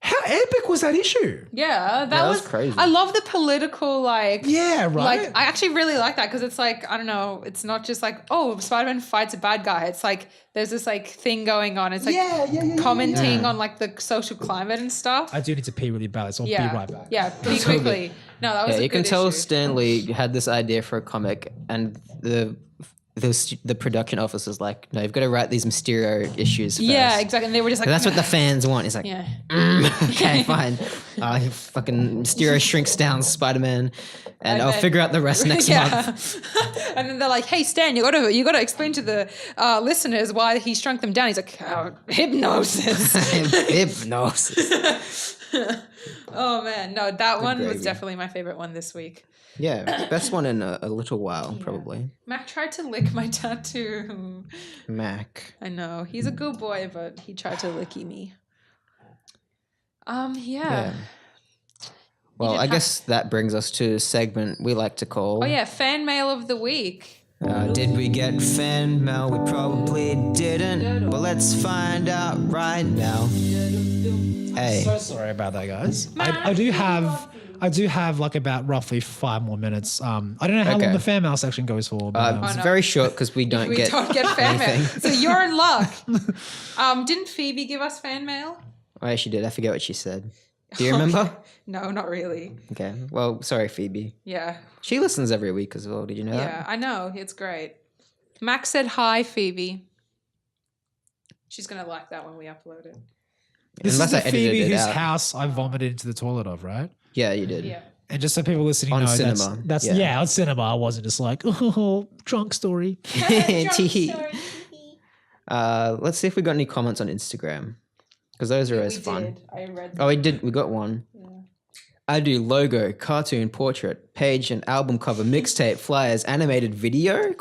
How epic was that issue? Yeah, that was crazy. I love the political Yeah, right. Like, I actually really like that because it's like, I don't know, it's not just like, oh, Spider-Man fights a bad guy. It's like there's this like thing going on. It's like commenting on like the social climate and stuff. I do need to pee really bad, so I'll be right back. Yeah, pretty quickly. No, that was a you good can tell issue. Stan Lee had this idea for a comic, and the production officer's like, no, you've got to write these Mysterio issues first. Yeah, exactly. And they were just like, That's what the fans want. He's like, okay, fine. Fucking Mysterio shrinks down Spider-Man, and I'll figure out the rest next month. And then they're like, hey, Stan, you gotta explain to the listeners why he shrunk them down. He's like, hypnosis. Hypnosis. Oh, man. No, that one gravy. was definitely my favorite one this week. Yeah, best one in a little while, probably. Mac tried to lick my tattoo. Mac. I know. He's a good boy, but he tried to licky me. Yeah. Well, I guess that brings us to a segment we like to call... Oh, yeah, fan mail of the week. Did we get fan mail? We probably didn't. But let's find out right now. Hey. So sorry about that, guys. I do have like about roughly 5 more minutes. I don't know how long the fan mail section goes for. But, It's very short because we don't get fan mail. anything. So you're in luck. Didn't Phoebe give us fan mail? Oh, yeah, she did. I forget what she said. Do you remember? No, not really. Okay. Well, sorry, Phoebe. Yeah. She listens every week as well. Did you know that? Yeah, I know. It's great. Max said hi, Phoebe. She's going to like that when we upload it. this Unless is I the edited Phoebe it whose out. house I vomited into the toilet of, right? Yeah, you did. Yeah. And just so people listening On know, cinema. that's Yeah. on cinema. I wasn't just like, oh, drunk story. Tee-hee. Let's see if we got any comments on Instagram, because those are always fun. Did. I read Oh, we did. We got one. I do logo, cartoon, portrait, page and album cover, mixtape, flyers, animated video? ?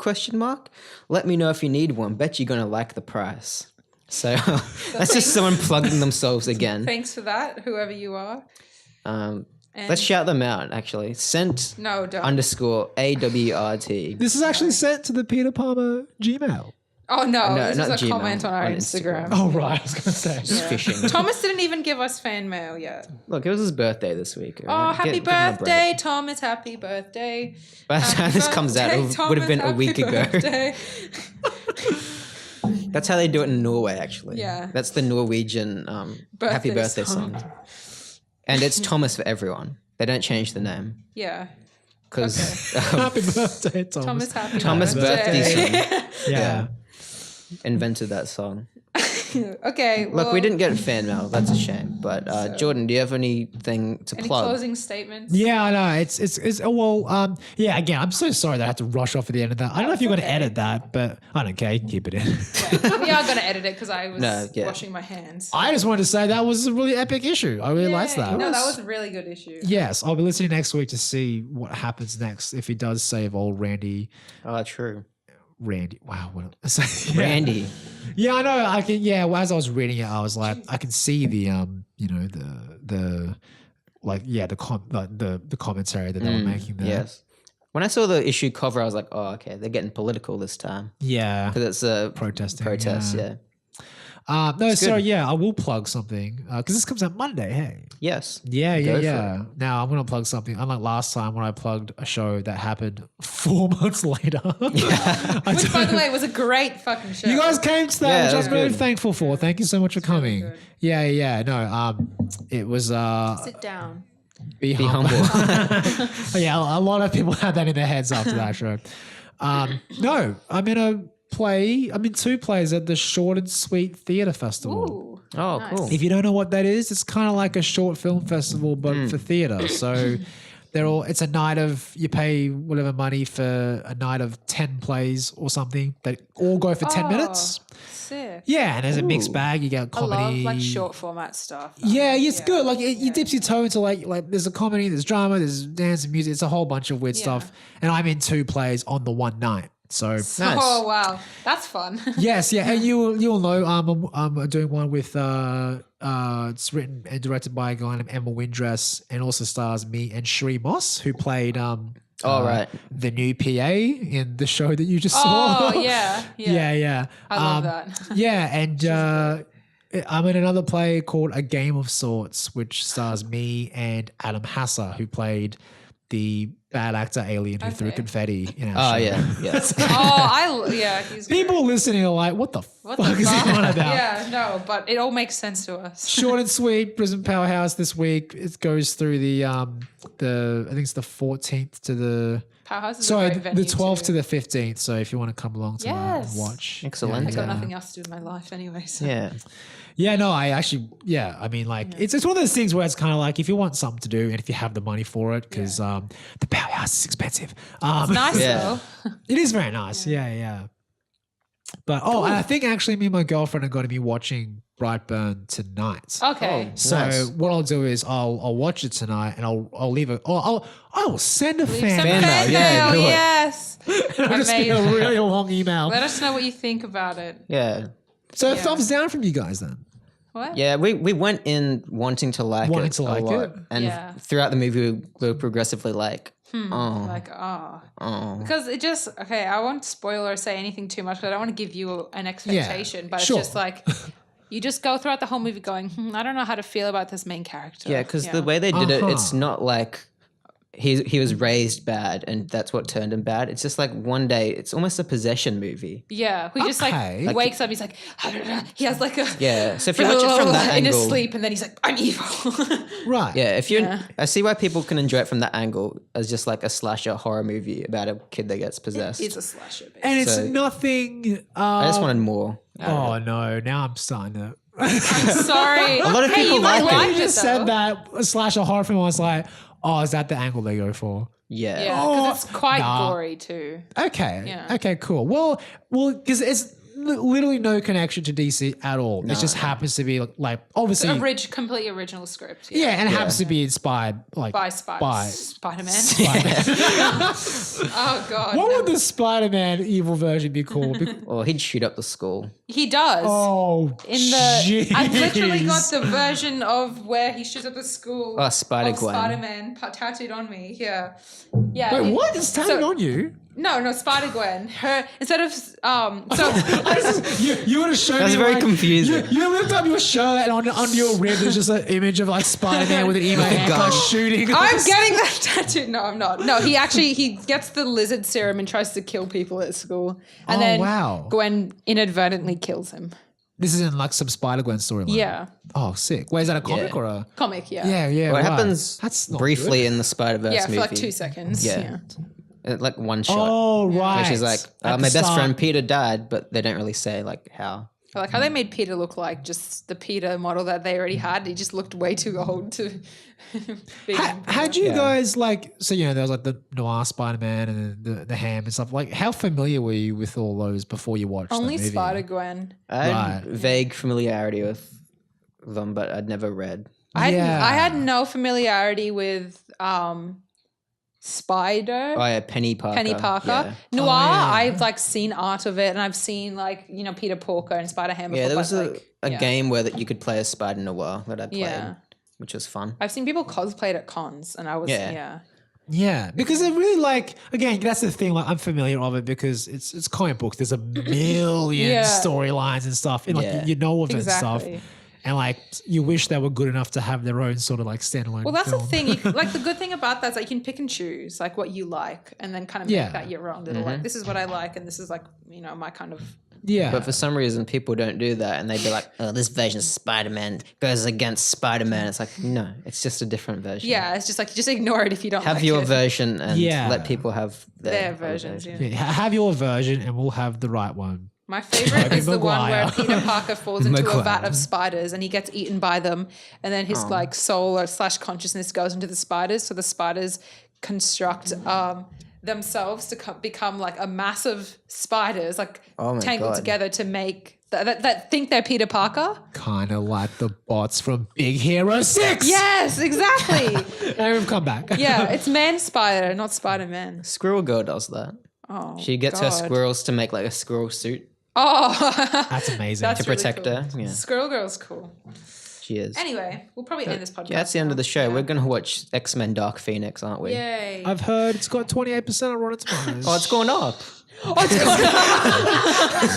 Let me know if you need one. Bet you're gonna like the price. So that's just someone plugging themselves again. Thanks for that, whoever you are. Let's shout them out. Actually, sent No, don't. _AWRT. This is actually sent to the Peter Palmer Gmail. Oh, no. No, This not is a Gmail, comment on our on Instagram. Oh, right. I was going to say. Just fishing. Thomas didn't even give us fan mail yet. Look, it was his birthday this week. Oh, alright? happy Give him a break. birthday, Thomas. Happy birthday. By the time this comes out, it would have been a week ago. That's how they do it in Norway, actually. Yeah. That's the Norwegian happy birthday song. And it's Thomas for everyone. They don't change the name. Yeah. because Happy birthday, Thomas. Thomas, happy Thomas birthday. Birthday Yeah. invented that song. Okay. Look, well, we didn't get fan mail. That's a shame. But Jordan, do you have anything to Any plug? closing statements? Yeah, I know. It's well, yeah, again, I'm so sorry that I had to rush off at the end of that. I don't know if you're going to edit that, but I don't care. You can keep it in. We are going to edit it because I was yeah. washing my hands. I just wanted to say that was a really epic issue. I really liked that. No, that was a really good issue. Yes, I'll be listening next week to see what happens next if he does save old Randy. Oh, true. Wow, what? Yeah. Randy. Yeah, I know. I can. Yeah, well, as I was reading it, I was like, I can see the the commentary that they were making there. Yes. When I saw the issue cover, I was like, oh, okay, they're getting political this time. Yeah. Because it's a Protesting, protest, yeah. yeah. No, sorry. Yeah, I will plug something because this comes out Monday. Hey. Yes. Yeah. Go for Now I'm gonna plug something. Unlike last time when I plugged a show that happened 4 months later. Which, by the way, was a great fucking show. You guys came to that, Yeah, which that was I'm really good. thankful for. Thank you so much for coming. good. Yeah. No, it was Sit down. be Be humble. humble. Yeah, a lot of people had that in their heads after that show. No, I'm in two plays at the Short and Sweet Theatre Festival. Ooh. Oh, Nice. cool. If you don't know what that is, it's kind of like a short film festival, but for theatre. So it's a night of, you pay whatever money for a night of 10 plays or something that all go for 10 minutes. Sick. Yeah, and there's a mixed bag. You get I comedy. love like short format stuff. Yeah, it's good. Like you dips your toe into like there's a comedy, there's drama, there's dance and music. It's a whole bunch of weird stuff. And I'm in 2 plays on the one night. So Nice. Oh wow, that's fun. yes, yeah, and you'll know I'm doing one with it's written and directed by a guy named Emma Windress and also stars me and Sheree Moss, who played right. the new PA in the show that you just saw. Oh yeah. yeah. I love that. Yeah, and I'm in another play called A Game of Sorts, which stars me and Adam Hasser, who played the bad actor alien who threw confetti in our Oh, show. yeah. He's People listening are like, what the What fuck the is he fuck? on about? Yeah, no, but it all makes sense to us. Short and sweet, Brisbane Powerhouse this week. It goes through the I think it's the 14th to the Powerhouse is sorry, a great venue the 12th to too. the 15th. So if you want to come along to that and Yes. watch. Excellent. I got Yeah. nothing else to do in my life anyway. So. Yeah. Yeah, no, I actually, I mean, like, it's one of those things where it's kind of like if you want something to do and if you have the money for it, because the Powerhouse is expensive. It's nice Yeah. though. It is very nice. Yeah. But, and I think actually me and my girlfriend are going to be watching Brightburn tonight. Okay. So Nice. what I'll do is I'll watch it tonight and I'll leave it. I will send a Leave fan some mail. mail, yeah, do it. yes. It'll just be a Amazing. really long email. Let us know what you think about it. Yeah. So thumbs down from you guys then. What? Yeah, we went in wanting to like Wanting it to a like lot. it. And Yeah. throughout the movie, we were progressively like, oh, Like, oh. because it just, okay, I won't spoil or say anything too much, but I don't want to give you an expectation. But sure. it's just like, you just go throughout the whole movie going, I don't know how to feel about this main character. Yeah, because the way they did it, it's Uh-huh. not like he was raised bad and that's what turned him bad. It's just like one day, it's almost a possession movie. Yeah, he just Okay. like wakes up, he's like, he has like a, Yeah, so if you watch it from that in his angle, sleep, and then he's like, I'm evil. Right. yeah, if you, I see why people can enjoy it from that angle as just like a slasher horror movie about a kid that gets possessed. It's a slasher. Basically. And it's So- nothing. I just wanted more. Oh no! Now I'm starting to. Sorry. A lot of Hey, people you might like it. like You just though. said that slash a horror film. I was like, oh, is that the angle they go for? Yeah. Yeah, Oh, because it's quite nah. gory too. Okay. Yeah. Okay. Cool. Well, because it's literally no connection to DC at all. It just happens to be like obviously. Completely original script. Yeah, and it happens to be inspired like By Spider-Man. Oh god. What no. would the Spider-Man evil version be called? Or he'd shoot up the school. He does. Oh, I've literally got jeez. the version of where he shoots up the school. Oh, Spider-Gwen. Spider-Man tattooed on me. Yeah. Yeah. Wait, it- what? It's tattooed so- on you? No, Spider-Gwen. Her instead of so You would have shown That's me very like, confusing. You lift up your shirt and under your rib there's just an image of like Spider-Man with an emo haircut gun. shooting. I'm getting that tattoo. No, I'm not. No, he gets the lizard serum and tries to kill people at school. And Oh, then wow. Gwen inadvertently kills him. This is in like some Spider-Gwen storyline. Yeah. Oh, sick. Wait, is that a comic Yeah. or a? Comic, yeah. Yeah. Well, it right. happens That's not briefly good. in the Spider-Verse Yeah, movie. for like 2 seconds. Yeah. Like one shot. Oh, right. Where she's like, At my the best start. friend Peter died, but they don't really say like how. I like how they made Peter look like just the Peter model that they already had. He just looked way too old to be. How'd you guys like? So there was like the noir Spider-Man and the Ham and stuff. Like, how familiar were you with all those before you watched? Only the movie? Spider-Gwen. I had Right. vague familiarity with them, but I'd never read. I Yeah. had no familiarity with Spider. Oh yeah, Penny Parker. Penny Parker. Yeah. Noir, yeah. I've like seen art of it and I've seen like, Peter Porker and Spider-Ham before. Yeah, there was but, a yeah. game where that you could play as Spider Noir that I played, Yeah. which was fun. I've seen people cosplay it at cons and I was, Yeah. Yeah, because it really like again that's the thing. Like I'm familiar of it because it's comic books. There's a million Yeah. storylines and stuff, and like Yeah. you know of it and stuff. Exactly. And like you wish they were good enough to have their own sort of like standalone. Well, that's film. the thing. Like the good thing about that is like you can pick and choose like what you like and then kind of Yeah. make that your own little like this is what I like and this is like, my kind of Yeah, But for some reason, people don't do that, and they'd be like, "Oh, this version of Spider-Man goes against Spider-Man." It's like, no, it's just a different version. yeah, it's just like you just ignore it if you don't Have like your it. version and Yeah. let people have Their other versions. Yeah. Yeah, have your version, and we'll have the right one. My favorite Tobey is the one where Maguire. Peter Parker falls into a Maguire. vat of spiders and he gets eaten by them, and then his like soul or / consciousness goes into the spiders. So the spiders construct themselves to become like a massive spiders, like Oh my tangled God. together to make that think they're Peter Parker. Kind of like the bots from Big Hero 6. Yes, exactly. And we've come back. Yeah, it's Man Spider, not Spider-Man. Squirrel Girl does that. Oh, She gets her God. squirrels to make like a squirrel suit Oh, That's amazing. That's to really protect cool. her. Yeah, Squirrel Girl's cool. she is. Anyway, we'll probably end this podcast. Yeah, that's the end of the show. Yeah. We're gonna watch X-Men Dark Phoenix, aren't we? Yay. I've heard it's got 28% on Rotten Tomatoes. Oh, it's going up. Oh, it's gonna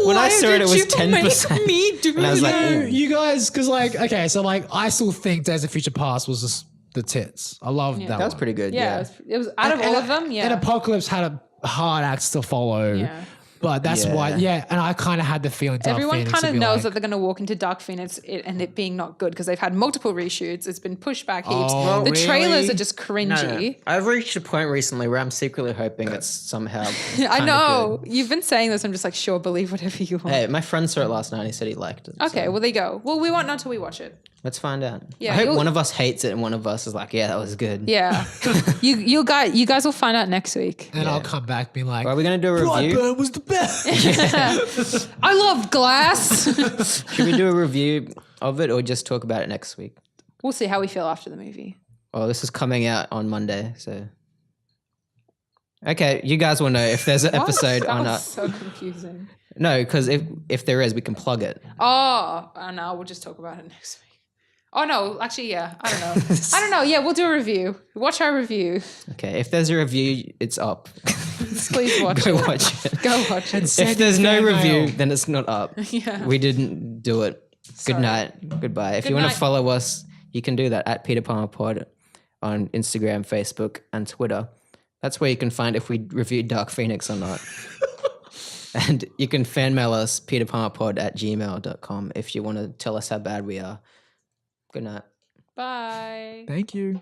When I saw it, it was 10%. Make me do And I was like, that. ooh. You guys, because like, okay, so like, I still think Days of Future Past was just the tits. I love that. That was one. pretty good. Yeah, Yeah. it was out of all of them. Yeah, And Apocalypse had a hard acts to follow. Yeah. But that's Yeah. why, and I kind of had the feeling Dark everyone Phoenix kind would of be knows like, that they're going to walk into Dark Phoenix and it being not good because they've had multiple reshoots. It's been pushed back heaps. Oh, the trailers really? are just cringy. I've reached a point recently where I'm secretly hoping it's somehow. I kinda know good. you've been saying this. I'm just like, sure, believe whatever you want. Hey, my friend saw it last night. And he said he liked it. Okay, so well, there you go. Well, we won't know until we watch it. let's find out. Yeah, I hope you'll- one of us hates it and one of us is like, "Yeah, that was good." Yeah, you guys will find out next week. and I'll come back being like, Are we gonna do a review? Brightburn was the best. I love Glass. Should we do a review of it or just talk about it next week? We'll see how we feel after the movie. Oh, this is coming out on Monday, so. Okay, you guys will know if there's an episode that or was not. so confusing. No, because if there is, we can plug it. Oh, no, we'll just talk about it next week. Oh no, actually, yeah, I don't know. I don't know. Yeah, we'll do a review. Watch our review. Okay, if there's a review, it's up. Please watch Go it. watch it. Go watch it. Send If there's your no fan review, mail. then it's not up. Yeah. We didn't do it. Sorry. Good night. Goodbye. If Good you want night. to follow us, you can do that at peterpalmerpod on Instagram, Facebook, and Twitter. That's where you can find if we reviewed Dark Phoenix or not. And you can fan mail us, peterpalmerpod@gmail.com if you want to tell us how bad we are. Good night. Bye. Thank you.